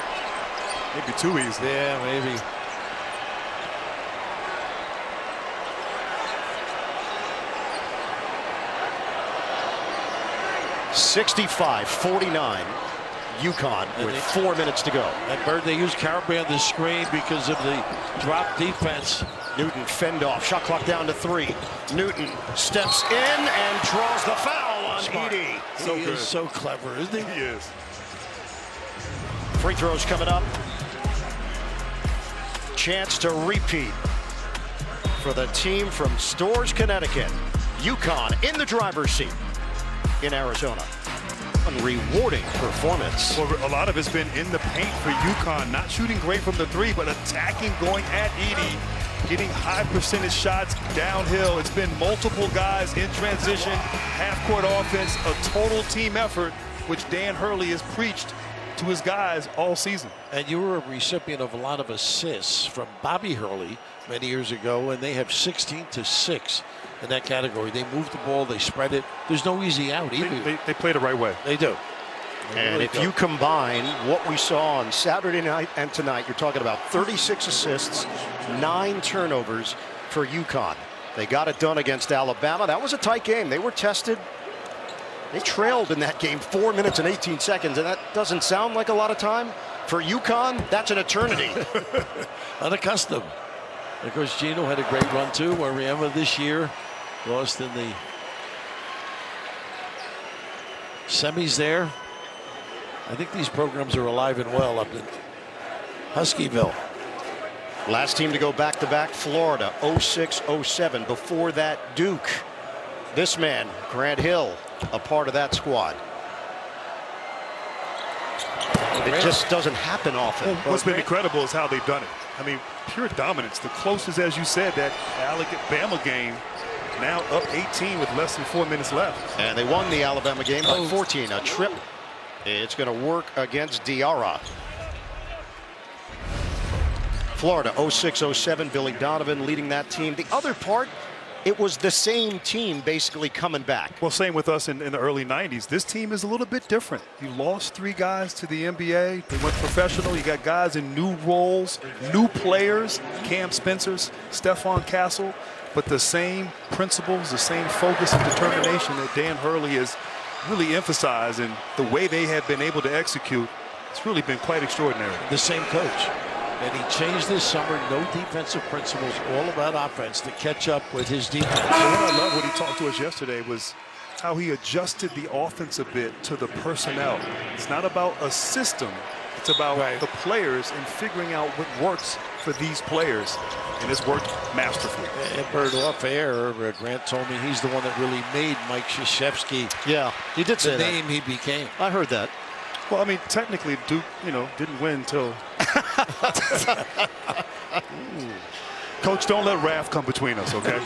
Maybe too easy. Yeah, maybe. $65-49. UConn with 4 minutes to go. And Bird, they use Caravan the screen because of the drop defense. Newton fend off. Shot clock down to 3. Newton steps in and draws the foul on Edie. He is so clever, isn't he? He is. Free throws coming up. Chance to repeat for the team from Storrs, Connecticut. UConn in the driver's seat in Arizona. Rewarding performance. Well, a lot of it's been in the paint for UConn. Not shooting great from the 3, but attacking, going at Edie, getting high percentage shots downhill. It's been multiple guys in transition, half-court offense, a total team effort, which Dan Hurley has preached to his guys all season. And you were a recipient of a lot of assists from Bobby Hurley many years ago, and they have 16-6 in that category. They move the ball, they spread it. There's no easy out either. They play the right way. They do. And if you combine what we saw on Saturday night and tonight, you're talking about 36 assists, 9 turnovers for UConn. They got it done against Alabama. That was a tight game. They were tested. They trailed in that game 4 minutes and 18 seconds, and that doesn't sound like a lot of time. For UConn, that's an eternity. Unaccustomed. Of course, Gino had a great run, too. Where remember this year, Lost in the semis there. I think these programs are alive and well up in Huskyville. Last team to go back-to-back, Florida, 06-07. Before that, Duke. This man, Grant Hill, a part of that squad. It just doesn't happen often. Well, what's been incredible is how they've done it. I mean, pure dominance. The closest, as you said, that Alabama game, now up 18 with less than 4 minutes left. And they won the Alabama game by 14. A trip. It's going to work against Diarra. Florida, 06-07. Billy Donovan leading that team. The other part, it was the same team basically coming back. Well, same with us in the early 90s. This team is a little bit different. You lost 3 guys to the NBA. They went professional. You got guys in new roles, new players, Cam Spencer's, Stephon Castle, but the same principles, the same focus and determination that Dan Hurley has really emphasized, and the way they have been able to execute, it's really been quite extraordinary. The same coach. And he changed this summer, no defensive principles, all about offense to catch up with his defense. And what I love what he talked to us yesterday was how he adjusted the offense a bit to the personnel. It's not about a system. It's about the players and figuring out what works for these players. And it's worked masterfully. And Bird, off air, Grant told me he's the one that really made Mike Krzyzewski. Yeah, he did say the name he became. I heard that. Well, I mean, technically, Duke, didn't win until. Coach, don't let Raph come between us, okay?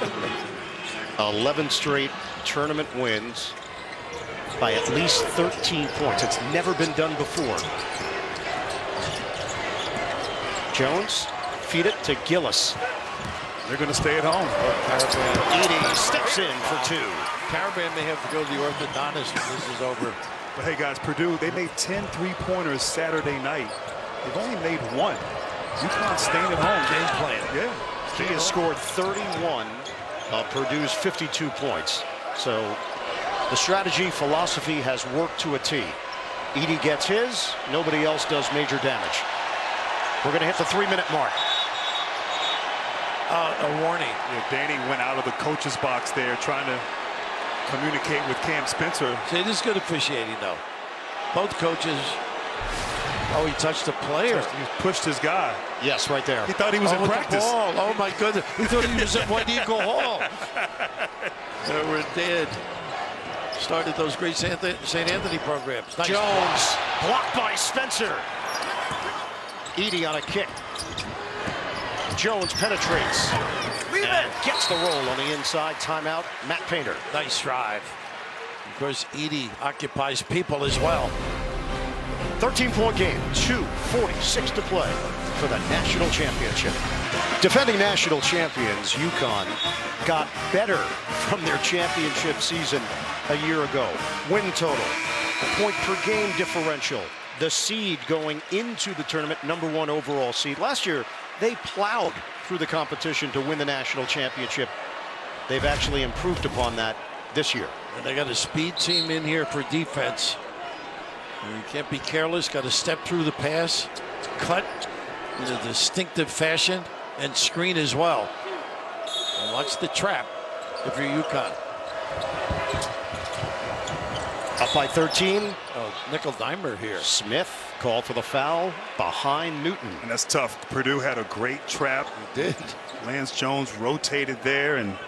11 straight tournament wins by at least 13 points. It's never been done before. Jones, feed it to Gillis. They're going to stay at home. Edie steps in for 2. Caravan may have to go to the orthodontist when this is over. But hey, guys, Purdue, they made 10 3-pointers Saturday night. They've only made 1. UConn staying at home. Game plan. Yeah. He has scored 31 of Purdue's 52 points. So the strategy, philosophy has worked to a T. Edie gets his. Nobody else does major damage. We're going to hit the 3-minute mark. A warning. Yeah, Danny went out of the coach's box there trying to communicate with Cam Spencer. See, this is good officiating, though. Both coaches. Oh, he touched the player. He pushed his guy. Yes, right there. He thought he was in practice. The ball. Oh, my goodness. He thought he was at White Eagle Hall. So we're dead. Started those great St. Anthony programs. Nice. Jones blocked by Spencer. Edie on a kick. Jones penetrates. And gets the roll on the inside. Timeout, Matt Painter. Nice drive. Of course, Edie occupies people as well. 13-point game, 2:46 to play for the national championship. Defending national champions, UConn got better from their championship season a year ago. Win total, point per game differential, the seed going into the tournament, #1 overall seed. Last year, they plowed through the competition to win the national championship. They've actually improved upon that this year. And they got a speed team in here for defense. And you can't be careless, got to step through the pass, cut in a distinctive fashion, and screen as well. And watch the trap if you're UConn. Up by 13. Oh, nickel dimer here. Smith called for the foul behind Newton. And that's tough. Purdue had a great trap. He did. Lance Jones rotated there, and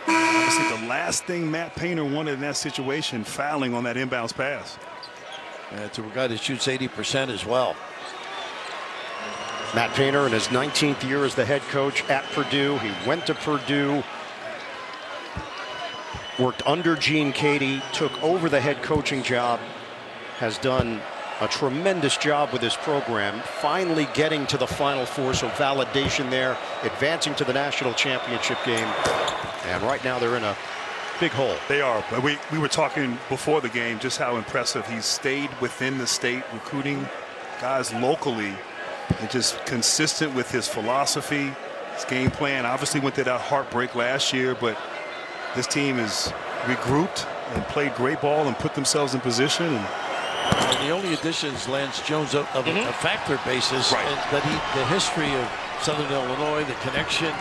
obviously the last thing Matt Painter wanted in that situation, fouling on that inbounds pass. And it's a guy that shoots 80% as well. Matt Painter in his 19th year as the head coach at Purdue. He went to Purdue, worked under Gene Cady, took over the head coaching job, has done a tremendous job with this program, finally getting to the Final Four, so validation there, advancing to the national championship game. And right now they're in a big hole. They are, but we were talking before the game just how impressive he's stayed within the state, recruiting guys locally, and just consistent with his philosophy, his game plan. Obviously went through that heartbreak last year, but this team is regrouped and played great ball and put themselves in position. And the only addition is Lance Jones of a factor basis, right. But the history of Southern Illinois, the connection.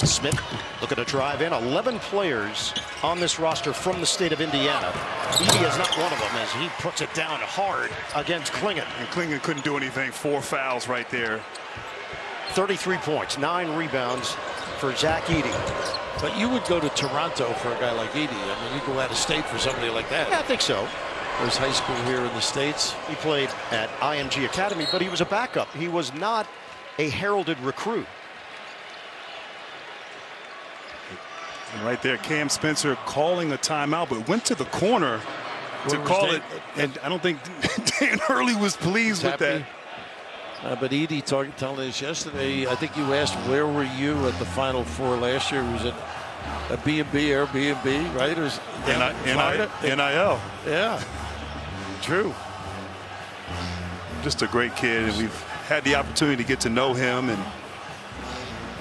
Smith looking to drive in. 11 players on this roster from the state of Indiana. Edey is not one of them as he puts it down hard against Klingon. And Klingon couldn't do anything. 4 fouls right there. 33 points, 9 rebounds for Zach Edey. But you would go to Toronto for a guy like Edey. I mean, you go out of state for somebody like that. Yeah, I think so. There's high school here in the States. He played at IMG Academy, but he was a backup. He was not a heralded recruit. And right there, Cam Spencer calling a timeout, but went to the corner to call it. And I don't think Dan Hurley was pleased with that. But Edey telling us yesterday, I think you asked, where were you at the Final Four last year? Was it a B&B, Airbnb, right? Or NIL. Yeah, true. Just a great kid, and we've had the opportunity to get to know him and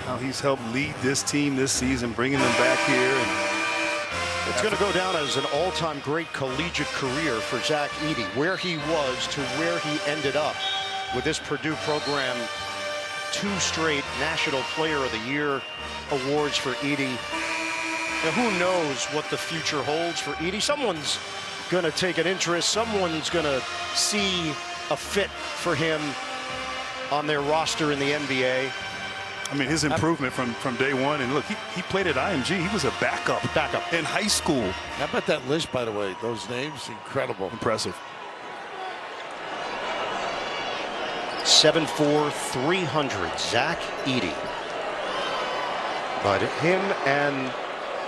how he's helped lead this team this season, bringing them back here. And it's going to go down as an all-time great collegiate career for Zach Edey, where he was to where he ended up with this Purdue program. 2 straight National Player of the Year awards for Edey. Now, who knows what the future holds for Edey? Someone's going to take an interest. Someone's going to see a fit for him on their roster in the NBA. I mean, his improvement from day one. And look, he played at IMG. He was a backup in high school. How about that list, by the way? Those names, incredible. Impressive. 7'4", 300, Zach Edey. But him and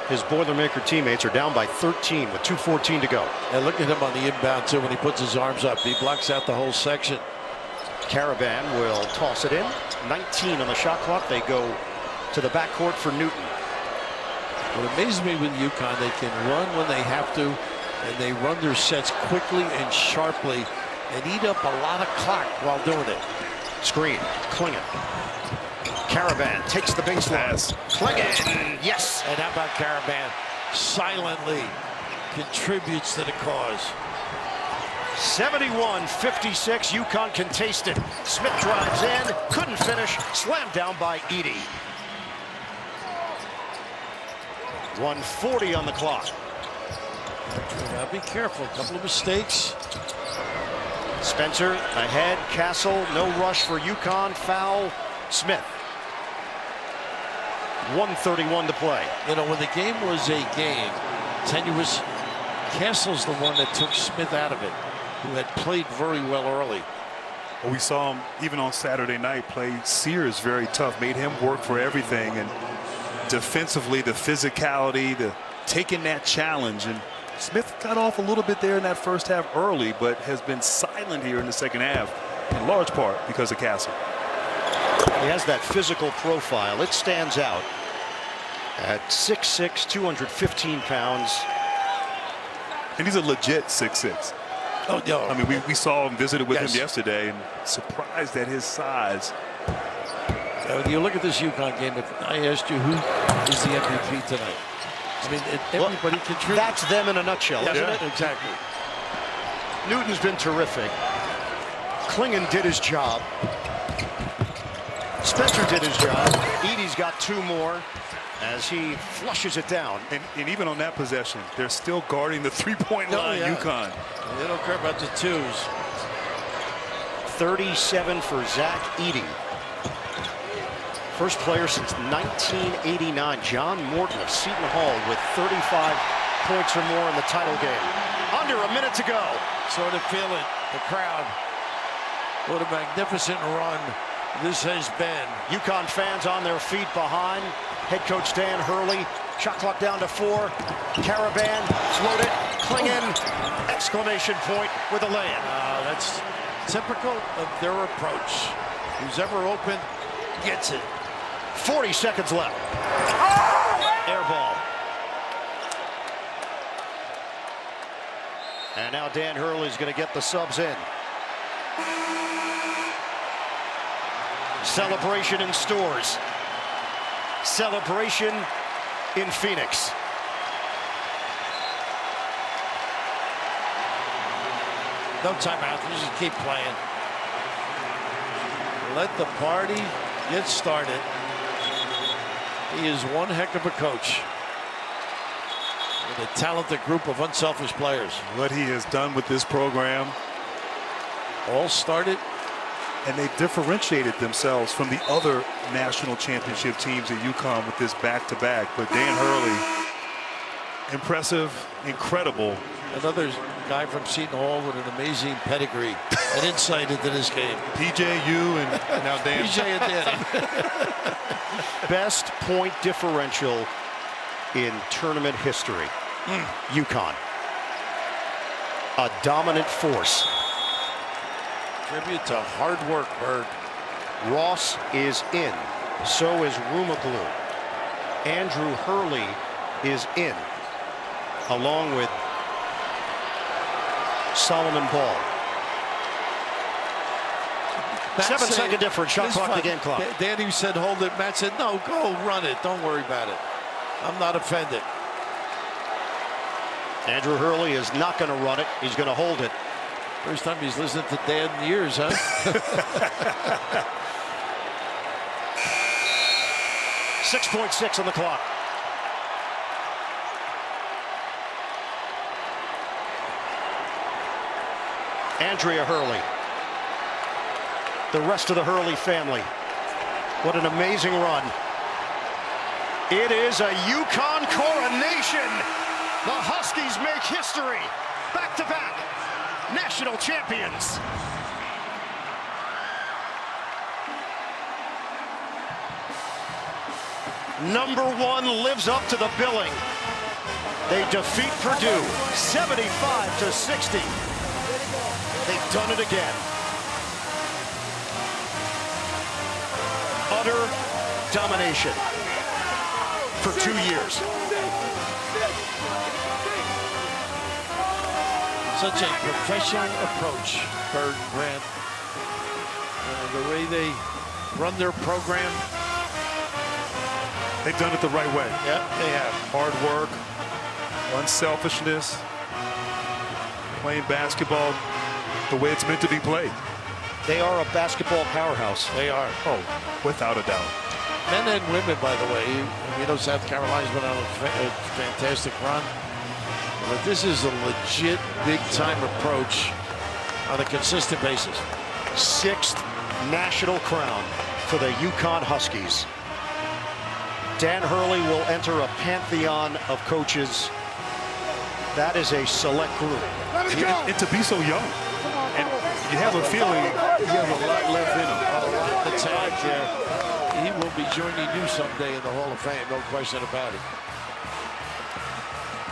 his Boilermaker teammates are down by 13 with 2:14 to go. And look at him on the inbound, too, when he puts his arms up. He blocks out the whole section. Caravan will toss it in. 19 on the shot clock. They go to the backcourt for Newton. What amazes me with UConn, they can run when they have to, and they run their sets quickly and sharply and eat up a lot of clock while doing it. Screen, Klingon. Caravan takes the baseline. Klingon, yes. And how about Caravan? Silently contributes to the cause. 71-56, UConn can taste it. Smith drives in, couldn't finish, slammed down by Edey. 1:40 on the clock. Now be careful, a couple of mistakes. Spencer ahead, Castle, no rush for UConn, foul, Smith. 1:31 to play. You know, when the game was a game, tenuous, Castle's the one that took Smith out of it, who had played very well early. Well, we saw him even on Saturday night play Sears very tough, made him work for everything. And defensively, the physicality, the taking that challenge. And Smith got off a little bit there in that first half early, but has been silent here in the second half, in large part because of Castle. He has that physical profile. It stands out. At 6'6", 215 pounds. And he's a legit 6'6". Oh, no. I mean, we saw him, visited with him yesterday, and surprised at his size. When you look at this UConn game, if I asked you who is the MVP tonight, I mean, everybody contributes. That's them in a nutshell, isn't it? Exactly. Newton's been terrific. Klingon did his job. Spencer did his job. Edey's got 2 more as he flushes it down. And even on that possession, they're still guarding the three-point line, UConn. They don't care about the 2s. 37 for Zach Edey. First player since 1989, John Morton of Seton Hall with 35 points or more in the title game. Under a minute to go. Sort of feel it, the crowd. What a magnificent run this has been. UConn fans on their feet behind. Head coach Dan Hurley. Shot clock down to 4. Caravan, float it, Klingon, exclamation point with a lay-in. That's typical of their approach. Who's ever open gets it. 40 seconds left. Air ball. And now Dan Hurley's going to get the subs in. Celebration in Stores. Celebration in Phoenix. No timeout. Just keep playing. Let the party get started. He is one heck of a coach. With a talented group of unselfish players. What he has done with this program. All started. And they differentiated themselves from the other national championship teams at UConn with this back-to-back. But Dan Hurley, impressive, incredible. Another guy from Seton Hall with an amazing pedigree and insight into this game. PJ, you, and now Dan. PJ and Danny. Best point differential in tournament history. UConn. A dominant force. Tribute to hard work, Bird. Ross is in. So is Rumaglu. Andrew Hurley is in, along with Solomon Ball. 7-second difference, shot clock to game clock. Danny said, hold it. Matt said, no, go run it. Don't worry about it. I'm not offended. Andrew Hurley is not going to run it. He's going to hold it. First time he's listened to Dan in years, huh? 6.6 on the clock. Andrea Hurley. The rest of the Hurley family. What an amazing run. It is a UConn coronation. The Huskies make history. Back-to-back national champions. Number 1 lives up to the billing. They defeat Purdue 75-60. They've done it again. Utter domination for 2 years. Such a professional approach, Bird, Grant. The way they run their program. They've done it the right way. Yeah, they have. Hard work, unselfishness, playing basketball the way it's meant to be played. They are a basketball powerhouse. They are. Oh, without a doubt. Men and women, by the way. You know, South Carolina's been on a fantastic run. But this is a legit big-time approach on a consistent basis. 6th national crown for the UConn Huskies. Dan Hurley will enter a pantheon of coaches. That is a select group. And to be so young. And you have a feeling he has a lot left in him. The tag, yeah. He will be joining you someday in the Hall of Fame, no question about it.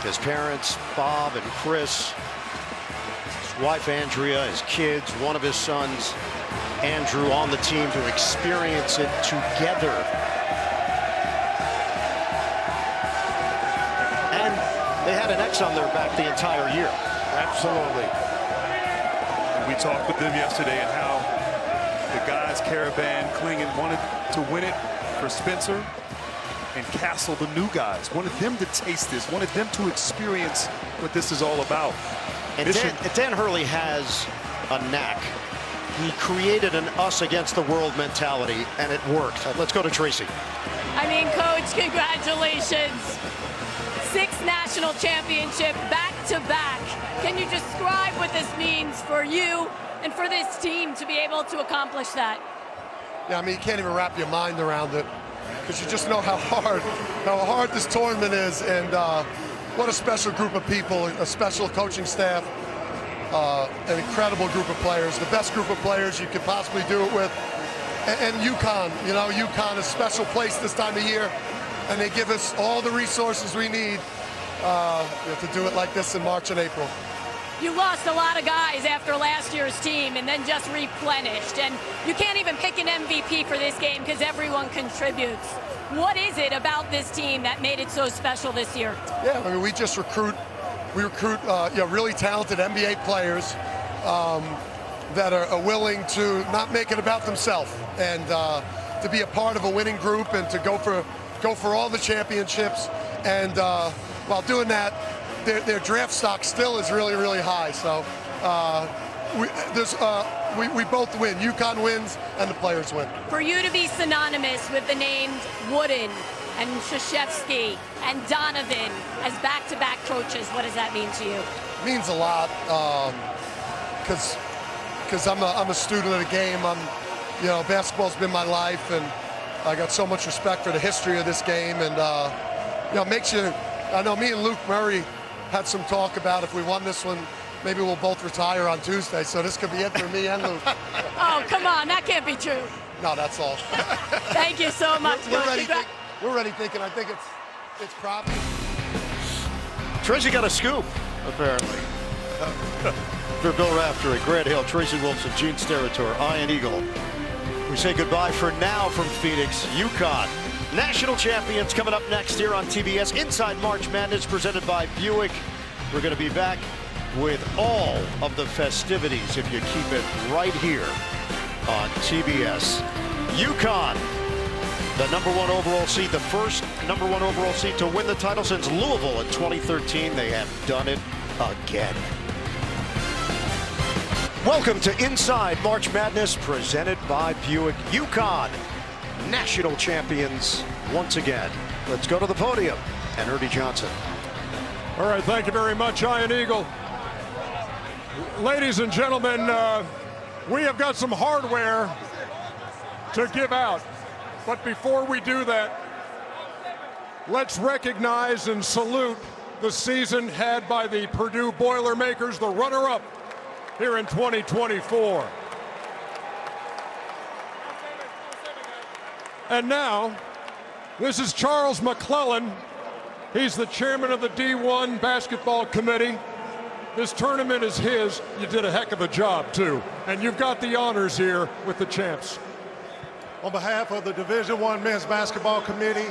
His parents, Bob and Chris, his wife Andrea, his kids, one of his sons, Andrew, on the team to experience it together. And they had an X on their back the entire year. Absolutely. We talked with them yesterday and how the guys, Caravan, Klingon, wanted to win it for Spencer. And Castle, the new guys, wanted them to taste this, wanted them to experience what this is all about. And Dan Hurley has a knack. He created an us against the world mentality, and it worked. Let's go to Tracy. I mean, Coach, congratulations. 6th national championship, back-to-back. Can you describe what this means for you and for this team to be able to accomplish that? Yeah, I mean, you can't even wrap your mind around it, because you just know how hard this tournament is, and what a special group of people, a special coaching staff, an incredible group of players, the best group of players you could possibly do it with. And UConn, you know, UConn is a special place this time of year, and they give us all the resources we need to do it like this in March and April. You lost a lot of guys after last year's team and then just replenished. And you can't even pick an MVP for this game because everyone contributes. What is it about this team that made it so special this year? Yeah, I mean, we recruit really talented NBA players that are willing to not make it about themselves and to be a part of a winning group and to go for all the championships. And while doing that, their draft stock still is really, really high. So we both win. UConn wins and the players win. For you to be synonymous with the names Wooden, and Krzyzewski and Donovan as back-to-back coaches. What does that mean to you? It means a lot because I'm a student of the game. Basketball's been my life, and I got so much respect for the history of this game. And makes you. I know me and Luke Murray had some talk about if we won this one, maybe we'll both retire on Tuesday. So this could be it for me and Luke. Oh, come on, that can't be true. No, that's all. Thank you so much. We're already thinking. I think it's proper. Tracy got a scoop, apparently. For Bill Raftery, Grant Hill, Tracy Wilson, Gene Steratore, Ian Eagle. We say goodbye for now from Phoenix, UConn. National champions coming up next here on TBS. Inside March Madness presented by Buick. We're going to be back with all of the festivities if you keep it right here on TBS. UConn, the #1 overall seed, the first #1 overall seed to win the title since Louisville in 2013. They have done it again. Welcome to Inside March Madness presented by Buick. UConn, national champions once again. Let's go to the podium and Ernie Johnson. All right, thank you very much, Ian Eagle. Ladies and gentlemen, we have got some hardware to give out. But before we do that, let's recognize and salute the season had by the Purdue Boilermakers, the runner-up here in 2024. And now, this is Charles McClellan. He's the chairman of the D1 basketball committee. This tournament is his. You did a heck of a job, too. And you've got the honors here with the champs. On behalf of the Division I Men's Basketball Committee,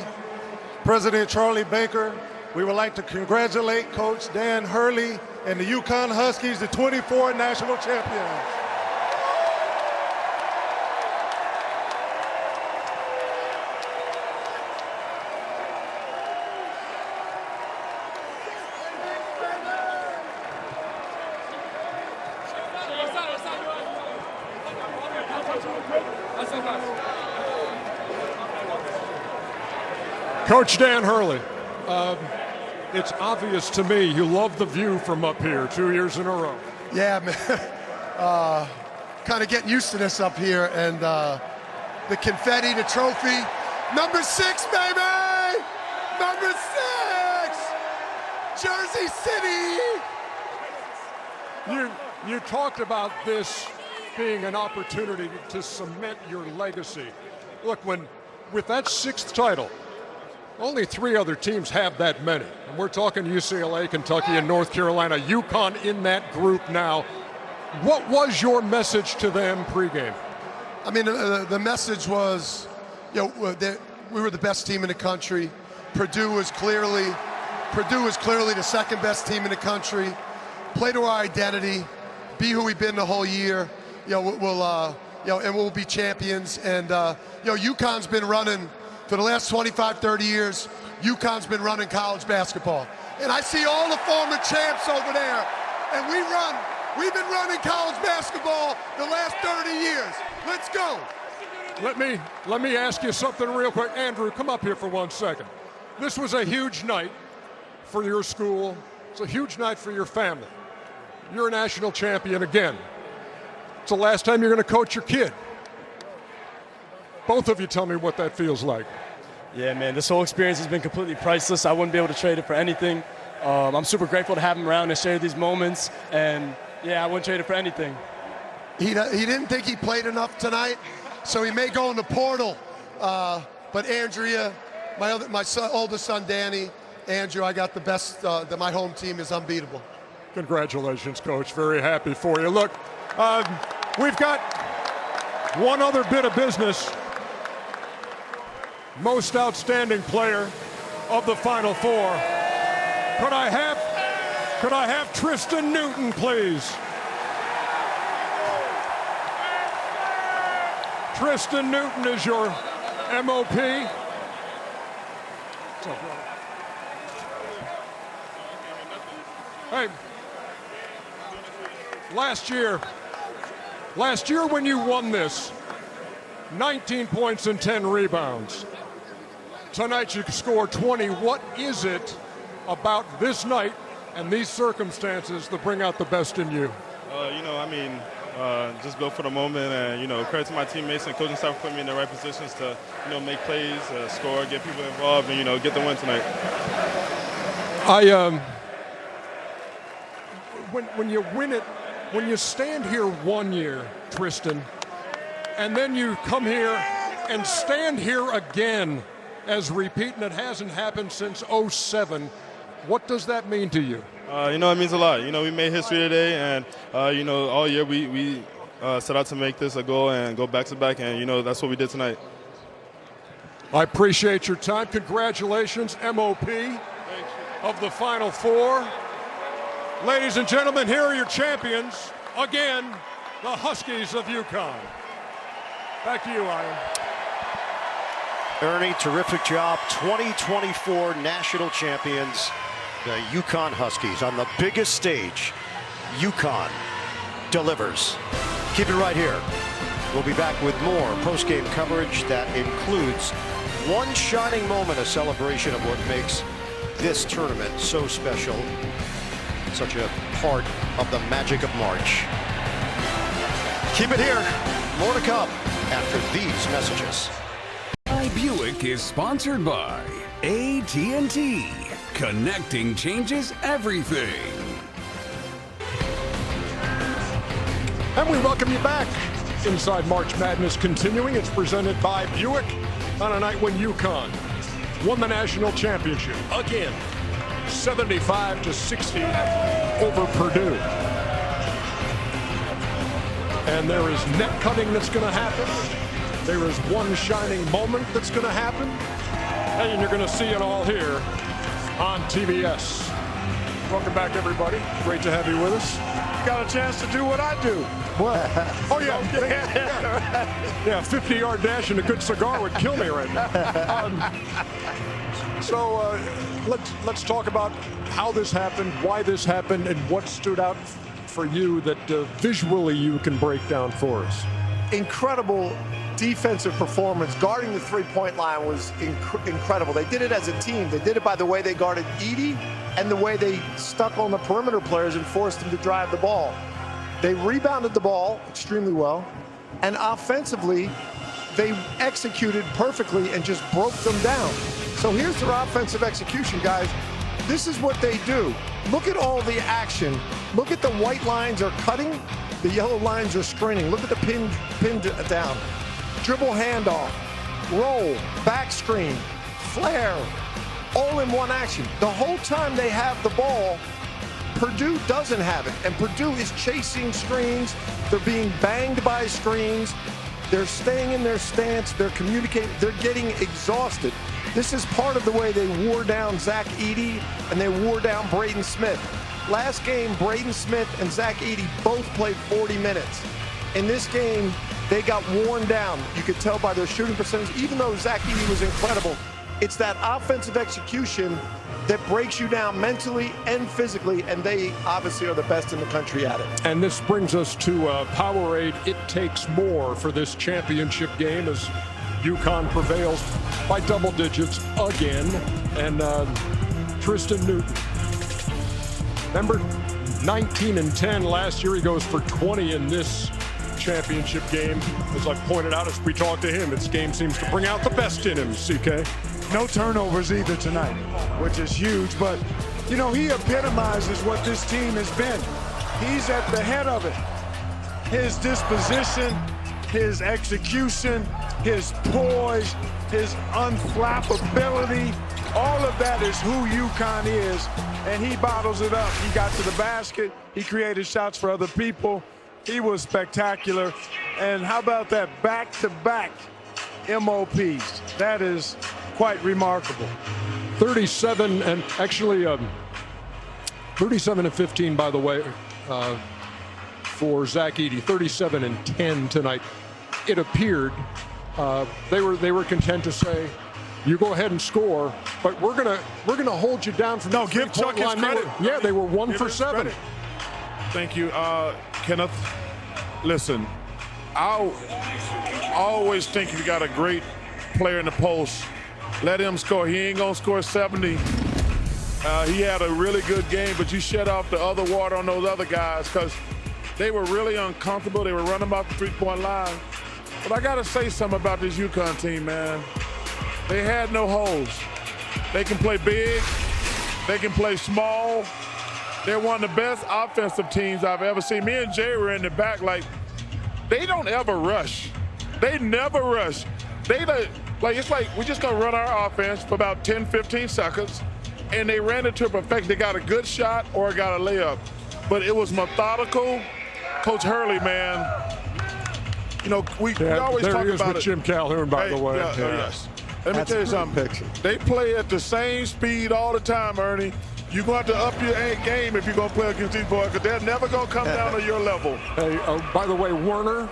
President Charlie Baker, we would like to congratulate Coach Dan Hurley and the UConn Huskies, the 24 national champions. Coach Dan Hurley, it's obvious to me you love the view from up here 2 years in a row. Yeah, man. Kind of getting used to this up here, and the confetti, the trophy. Number 6, baby! Number 6! Jersey City! You talked about this being an opportunity to cement your legacy. Look, with that 6th title, only 3 other teams have that many. And we're talking UCLA, Kentucky, and North Carolina. UConn in that group now. What was your message to them pregame? I mean, the message was, that we were the best team in the country. Purdue was clearly the second best team in the country. Play to our identity, be who we've been the whole year. We'll be champions. And UConn's been running. For the last 25, 30 years, UConn's been running college basketball. And I see all the former champs over there. And we've been running college basketball the last 30 years. Let's go. Let me ask you something real quick. Andrew, come up here for 1 second. This was a huge night for your school. It's a huge night for your family. You're a national champion again. It's the last time you're going to coach your kid. Both of you tell me what that feels like. Yeah, man, this whole experience has been completely priceless. I wouldn't be able to trade it for anything. I'm super grateful to have him around and share these moments. And, yeah, I wouldn't trade it for anything. He didn't think he played enough tonight, so he may go in the portal. But Andrea, my oldest son, Danny, Andrew, I got the best. My home team is unbeatable. Congratulations, Coach. Very happy for you. Look, we've got one other bit of business. Most outstanding player of the Final Four. Could I have Tristan Newton, please? Tristan Newton is your MOP. Hey, last year when you won this, 19 points and 10 rebounds. Tonight you scored 20. What is it about this night and these circumstances that bring out the best in you? Just built for the moment, and credit to my teammates and coaching staff for putting me in the right positions to make plays, score, get people involved, and get the win tonight. When you win it, when you stand here 1 year, Tristan, and then you come here and stand here again as repeat, and it hasn't happened since 07. What does that mean to you? It means a lot. We made history today, and all year we set out to make this a goal and go back to back, and that's what we did tonight. I appreciate your time. Congratulations, MOP of the Final Four. Ladies and gentlemen, here are your champions again, the Huskies of UConn. Back to you, Ian. Ernie, terrific job. 2024 national champions, the UConn Huskies on the biggest stage. UConn delivers. Keep it right here. We'll be back with more post-game coverage that includes one shining moment, a celebration of what makes this tournament so special, such a part of the magic of March. Keep it here. More to come after these messages. Buick is sponsored by AT&T. Connecting changes everything. And we welcome you back. Inside March Madness continuing. It's presented by Buick on a night when UConn won the national championship again, 75-60 over Purdue. And there is net cutting that's going to happen. There is one shining moment that's going to happen, and you're going to see it all here on TBS. Welcome back, everybody. Great to have you with us. Got a chance to do what I do. What? Oh, yeah. Yeah, 50-yard dash and a good cigar would kill me right now. Let's talk about how this happened, why this happened, and what stood out for you that visually you can break down for us. Incredible defensive performance. Guarding the three-point line was incredible. They did it as a team. They did it by the way they guarded Edey and the way they stuck on the perimeter players and forced them to drive the ball. They rebounded the ball extremely well, and offensively, they executed perfectly and just broke them down. So here's their offensive execution, guys. This is what they do. Look at all the action. Look at the white lines are cutting, the yellow lines are screening. Look at the pin down. Dribble handoff, roll, back screen, flare, all in one action. The whole time they have the ball, Purdue doesn't have it, and Purdue is chasing screens. They're being banged by screens. They're staying in their stance. They're communicating. They're getting exhausted. This is part of the way they wore down Zach Edey and they wore down Braden Smith. Last game, Braden Smith and Zach Edey both played 40 minutes. In this game, they got worn down. You could tell by their shooting percentage, even though Zach Edey was incredible. It's that offensive execution that breaks you down mentally and physically, and they obviously are the best in the country at it. And this brings us to Powerade. It takes more for this championship game as UConn prevails by double digits again. And Tristan Newton, remember 19-10 last year. He goes for 20 in this championship game. As I pointed out as we talked to him, this game seems to bring out the best in him, CK. No turnovers either tonight, which is huge. But, you know, he epitomizes what this team has been. He's at the head of it. His disposition, his execution, his poise, his unflappability, all of that is who UConn is, and he bottles it up. He got to the basket. He created shots for other people. He was spectacular. And how about that back-to-back MOPs? That is quite remarkable. 37 and actually 37 and 15, by the way, for Zach Edey. 37 and 10 tonight. It appeared they were content to say, you go ahead and score, but we're gonna hold you down from the give Chuck his credit. They were 1 for 7. Thank you, Kenneth. Listen, I always think if you got a great player in the post, Let him score. He ain't going to score 70. He had a really good game, but you shut off the other water on those other guys because they were really uncomfortable. They were running about the three-point line. But I got to say something about this UConn team, man. They had no holes. They can play big. They can play small. They're one of the best offensive teams I've ever seen. Me and Jay were in the back like, they don't ever rush. They never rush. It's like we're just going to run our offense for about 10, 15 seconds, and they ran it to perfection. They got a good shot or got a layup. But it was methodical. Coach Hurley, man, you know, we always talk about it. Jim Calhoun, by the way. Yes. Let me tell you something. They play at the same speed all the time, Ernie. You're going to have to up your game if you're going to play against these boys because they're never going to come down to your level. Hey, by the way, Werner,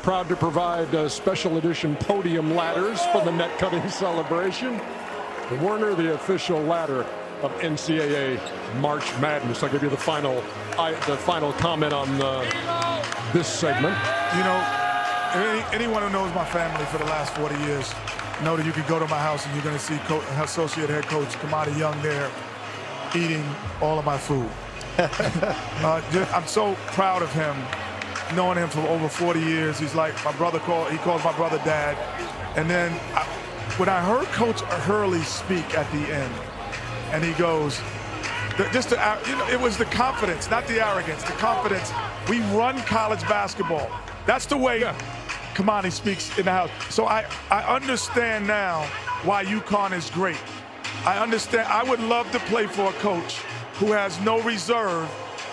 proud to provide special edition podium ladders for the net cutting celebration. The Werner, the official ladder of NCAA March Madness. I'll give you the final comment on this segment. You know, anyone who knows my family for the last 40 years know that you could go to my house and you're going to see Associate Head Coach Kamadi Young there eating all of my food. I'm so proud of him, knowing him for over 40 years. He's like my brother. He calls my brother Dad. And then when I heard Coach Hurley speak at the end, and he goes, it was the confidence, not the arrogance, the confidence. We run college basketball. That's the way Kamani speaks in the house. So I understand now why UConn is great. I understand. I would love to play for a coach who has no reserve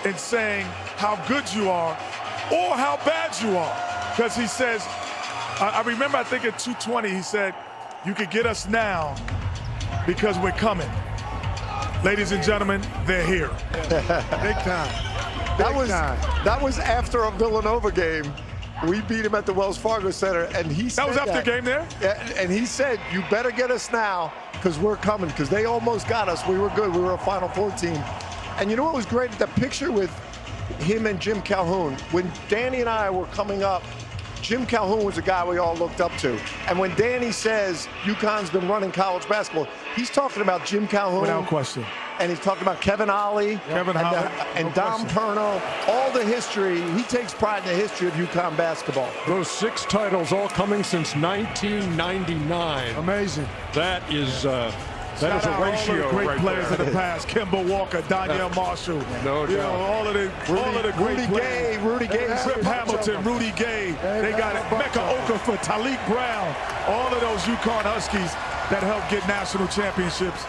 in saying how good you are or how bad you are. Because he says, I remember, I think at 220, he said, you could get us now because we're coming. Ladies and gentlemen, they're here. Big time. That was after a Villanova game. We beat him at the Wells Fargo Center, and he said that was after the game there? Yeah, and he said, you better get us now because we're coming, because they almost got us. We were good. We were a Final Four team. And you know what was great? The picture with him and Jim Calhoun. When Danny and I were coming up, Jim Calhoun was a guy we all looked up to. And when Danny says UConn's been running college basketball, he's talking about Jim Calhoun. Without question. And he's talking about Kevin Ollie and Dom Perno, all the history. He takes pride in the history of UConn basketball. Those 6 titles all coming since 1999. Amazing. That is a ratio. All the great right players there. of the past: Kimball Walker, Donnell Marshall. No doubt. All of the great players. Rudy Gay, Rip Hamilton, Rudy Gay. They got it. Mecca Okafor, Talik Brown. All of those UConn Huskies that helped get national championships.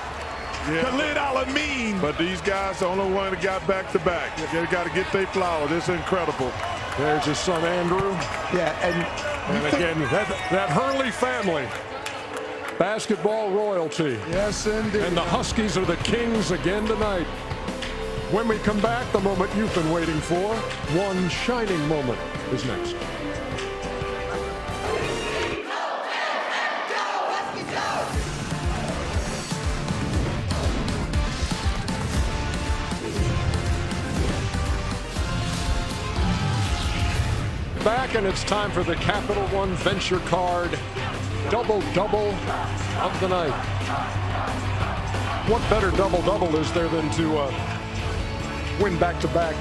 Yeah. Khalid Al-Amin. But these guys, the only one that got back-to-back. They got to get their flowers. It's incredible. There's his son, Andrew. Yeah, and again, that Hurley family. Basketball royalty. Yes, indeed. And the Huskies are the kings again tonight. When we come back, the moment you've been waiting for, one shining moment is next. Back, and it's time for the Capital One Venture Card double-double of the night. What better double-double is there than to win back-to-back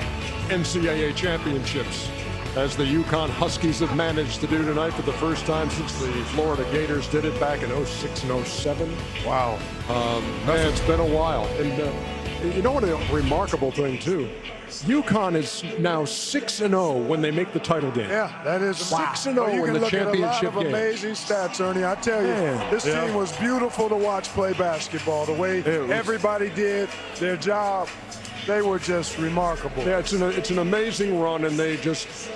NCAA championships, as the UConn Huskies have managed to do tonight for the first time since the Florida Gators did it back in 06 and 07. Wow. Man, it's been a while. And you know what, a remarkable thing, too? UConn is now 6-0 when they make the title game. Yeah, that is 6-0 in the championship game. You can look at a lot of amazing stats, Ernie. I tell you, this team was beautiful to watch play basketball. The way everybody did their job, they were just remarkable. Yeah, it's an amazing run, and they just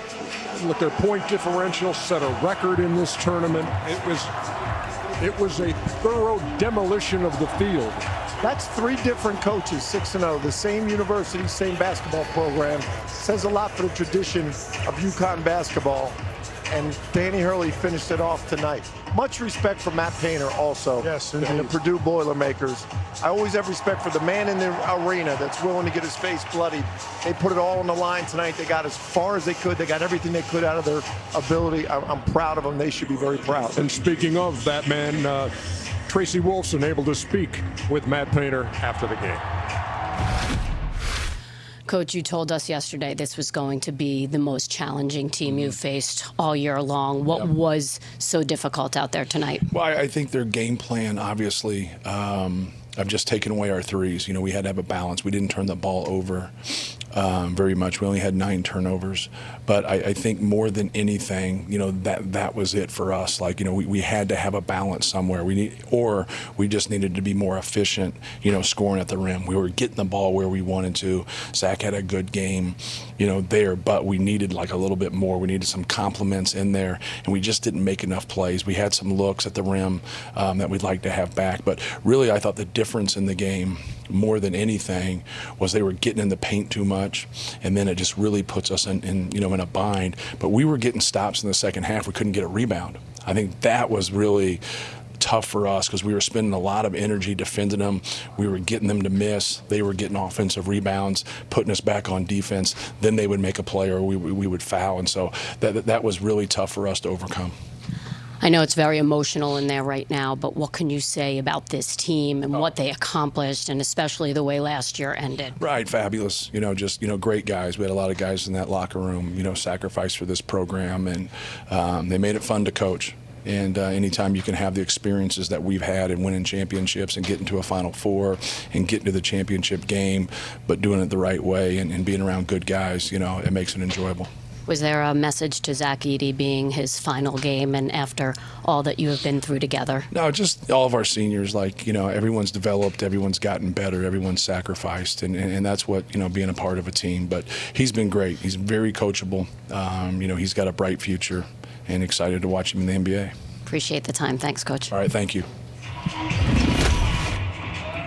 look, their point differential set a record in this tournament. It was a thorough demolition of the field. That's 3 different coaches, 6-0, the same university, same basketball program. Says a lot for the tradition of UConn basketball. And Danny Hurley finished it off tonight. Much respect for Matt Painter also. Yes, and the Purdue Boilermakers. I always have respect for the man in the arena that's willing to get his face bloodied. They put it all on the line tonight. They got as far as they could. They got everything they could out of their ability. I'm proud of them. They should be very proud. And speaking of that man, Tracy Wolfson able to speak with Matt Painter after the game. Coach, you told us yesterday this was going to be the most challenging team you've faced all year long. What was so difficult out there tonight? Well, I think their game plan, obviously, of just taking away our threes. You know, we had to have a balance. We didn't turn the ball over very much. We only had 9 turnovers. But I think more than anything, you know, that was it for us. Like, you know, we had to have a balance somewhere. We just needed to be more efficient, you know, scoring at the rim. We were getting the ball where we wanted to. Zach had a good game, you know, there, but we needed like a little bit more. We needed some compliments in there, and we just didn't make enough plays. We had some looks at the rim that we'd like to have back. But really, I thought the difference in the game more than anything was they were getting in the paint too much, and then it just really puts us in you know, in a bind. But we were getting stops in the second half. We couldn't get a rebound. I think that was really tough for us because we were spending a lot of energy defending them. We were getting them to miss. They were getting offensive rebounds, putting us back on defense. Then they would make a play or we would foul, and so that was really tough for us to overcome. I know it's very emotional in there right now, but what can you say about this team and what they accomplished, and especially the way last year ended? Right, fabulous. You know, just, you know, great guys. We had a lot of guys in that locker room, you know, sacrificed for this program, and they made it fun to coach. And anytime you can have the experiences that we've had in winning championships and getting to a Final Four and getting to the championship game, but doing it the right way and being around good guys, you know, it makes it enjoyable. Was there a message to Zach Edey being his final game and after all that you have been through together? No, just all of our seniors, like, you know, everyone's developed, everyone's gotten better, everyone's sacrificed, and that's what, you know, being a part of a team. But he's been great. He's very coachable. You know, he's got a bright future, and excited to watch him in the NBA. Appreciate the time. Thanks, Coach. All right, thank you.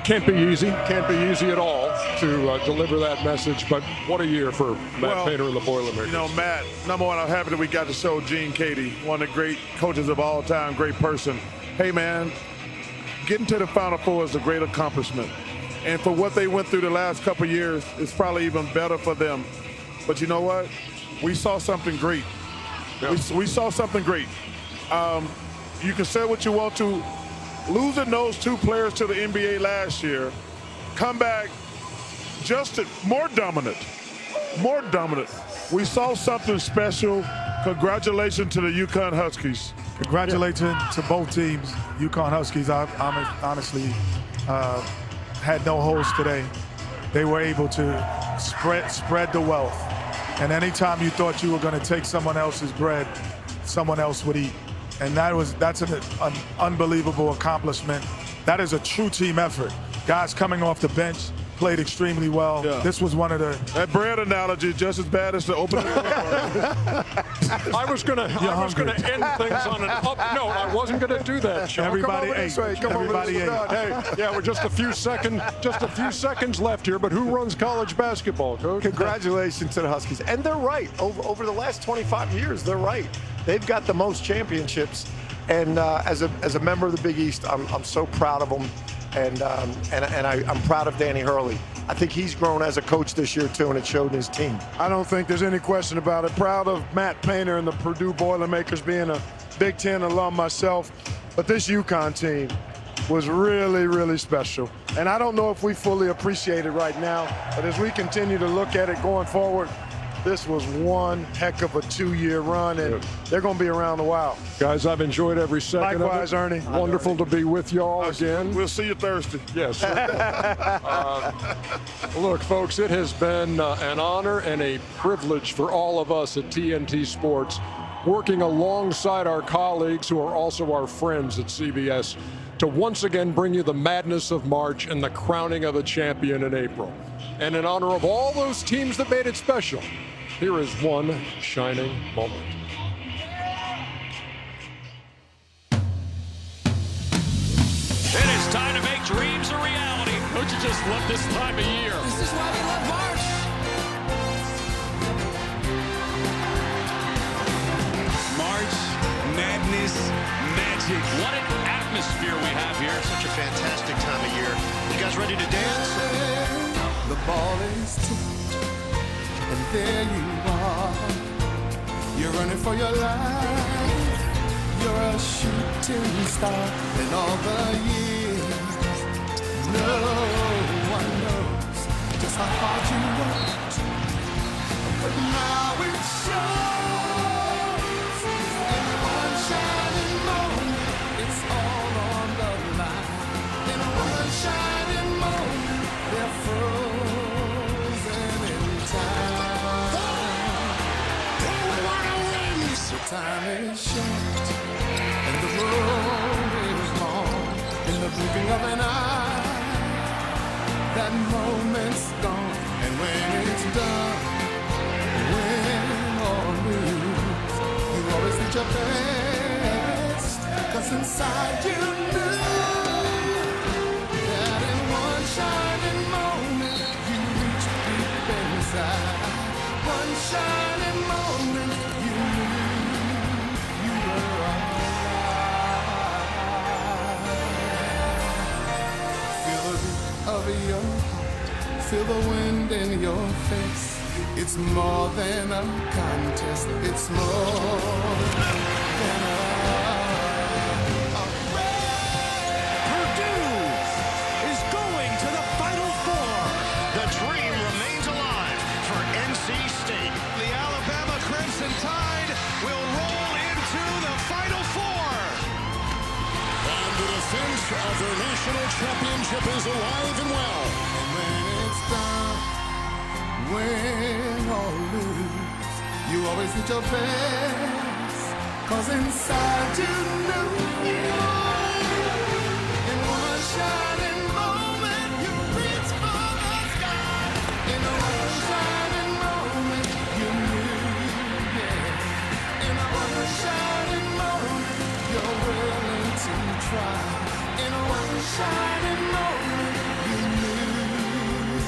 Can't be easy at all to deliver that message, but what a year for Matt Painter and the Boilermakers. You know, Matt, number one, I'm happy that we got to show Gene Katie, one of the great coaches of all time, great person. Hey, man, getting to the Final Four is a great accomplishment. And for what they went through the last couple of years, it's probably even better for them. But you know what? We saw something great. Yeah. We saw something great. You can say what you want to. Losing those 2 players to the NBA last year, come back just more dominant. We saw something special. Congratulations to the UConn Huskies. Congratulations to both teams. UConn Huskies honestly had no holes today. They were able to spread the wealth. And anytime you thought you were going to take someone else's bread, someone else would eat. And that's an unbelievable accomplishment. That is a true team effort. Guys coming off the bench played extremely well. Yeah. This was one of the... That bread analogy is just as bad as the opening. I was going to end things on an up note. I wasn't going to do that, Sean. Everybody ate. Everybody ate. Hey, yeah, we're just a few seconds left here, but who runs college basketball, Coach? Congratulations to the Huskies. And they're right. Over the last 25 years, they're right. They've got the most championships, and as a member of the Big East, I'm so proud of them, and I'm proud of Danny Hurley. I think he's grown as a coach this year too, and it showed in his team. I don't think there's any question about it. Proud of Matt Painter and the Purdue Boilermakers, being a Big Ten alum myself, but this UConn team was really, really special. And I don't know if we fully appreciate it right now, but as we continue to look at it going forward, this was one heck of a 2-year run, and they're going to be around a while. Guys, I've enjoyed every second Likewise, of it. Ernie. Wonderful to be with y'all again. We'll see you Thursday. Yes. Look, folks, it has been an honor and a privilege for all of us at TNT Sports, working alongside our colleagues who are also our friends at CBS, to once again bring you the madness of March and the crowning of a champion in April. And in honor of all those teams that made it special, here is one shining moment. It is time to make dreams a reality. Don't you just love this time of year? This is why we love March. March Madness magic. What an atmosphere we have here. Such a fantastic time of year. You guys ready to dance? The ball is tipped, and there you are. You're running for your life. you're a shooting star in all the years. No one knows just how hard you worked, but now it shows. In one shining moment, it's all on the line. In one shining moment, they're frozen in time. The time is short and the road is long. In the blinking of an eye, that moment's gone. And when it's done, win or lose, you always did your best. 'Cause inside you knew that in one shining moment you reached deep inside. One shining moment you knew you were alive. Feel the beat of your heart, feel the wind in your face. It's more than a contest, it's more than a Purdue is going to the Final Four. The dream remains alive for NC State. The Alabama Crimson Tide will roll into the Final Four. And the defense of their national championship is alive and well. And when it's done, win or lose, you always did your best. 'Cause inside you knew in one shining moment you reached for the sky. In one shining moment you knew, yeah. In one shining moment you're willing to try. In one shining moment you knew.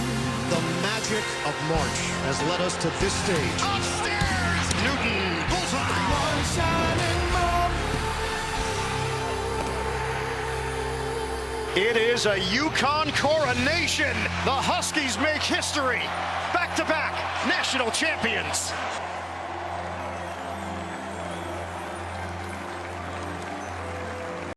The magic of March has led us to this stage. Upstairs! Newton, bullseye! One shining moment. It is a UConn coronation. The Huskies make history. Back-to-back national champions.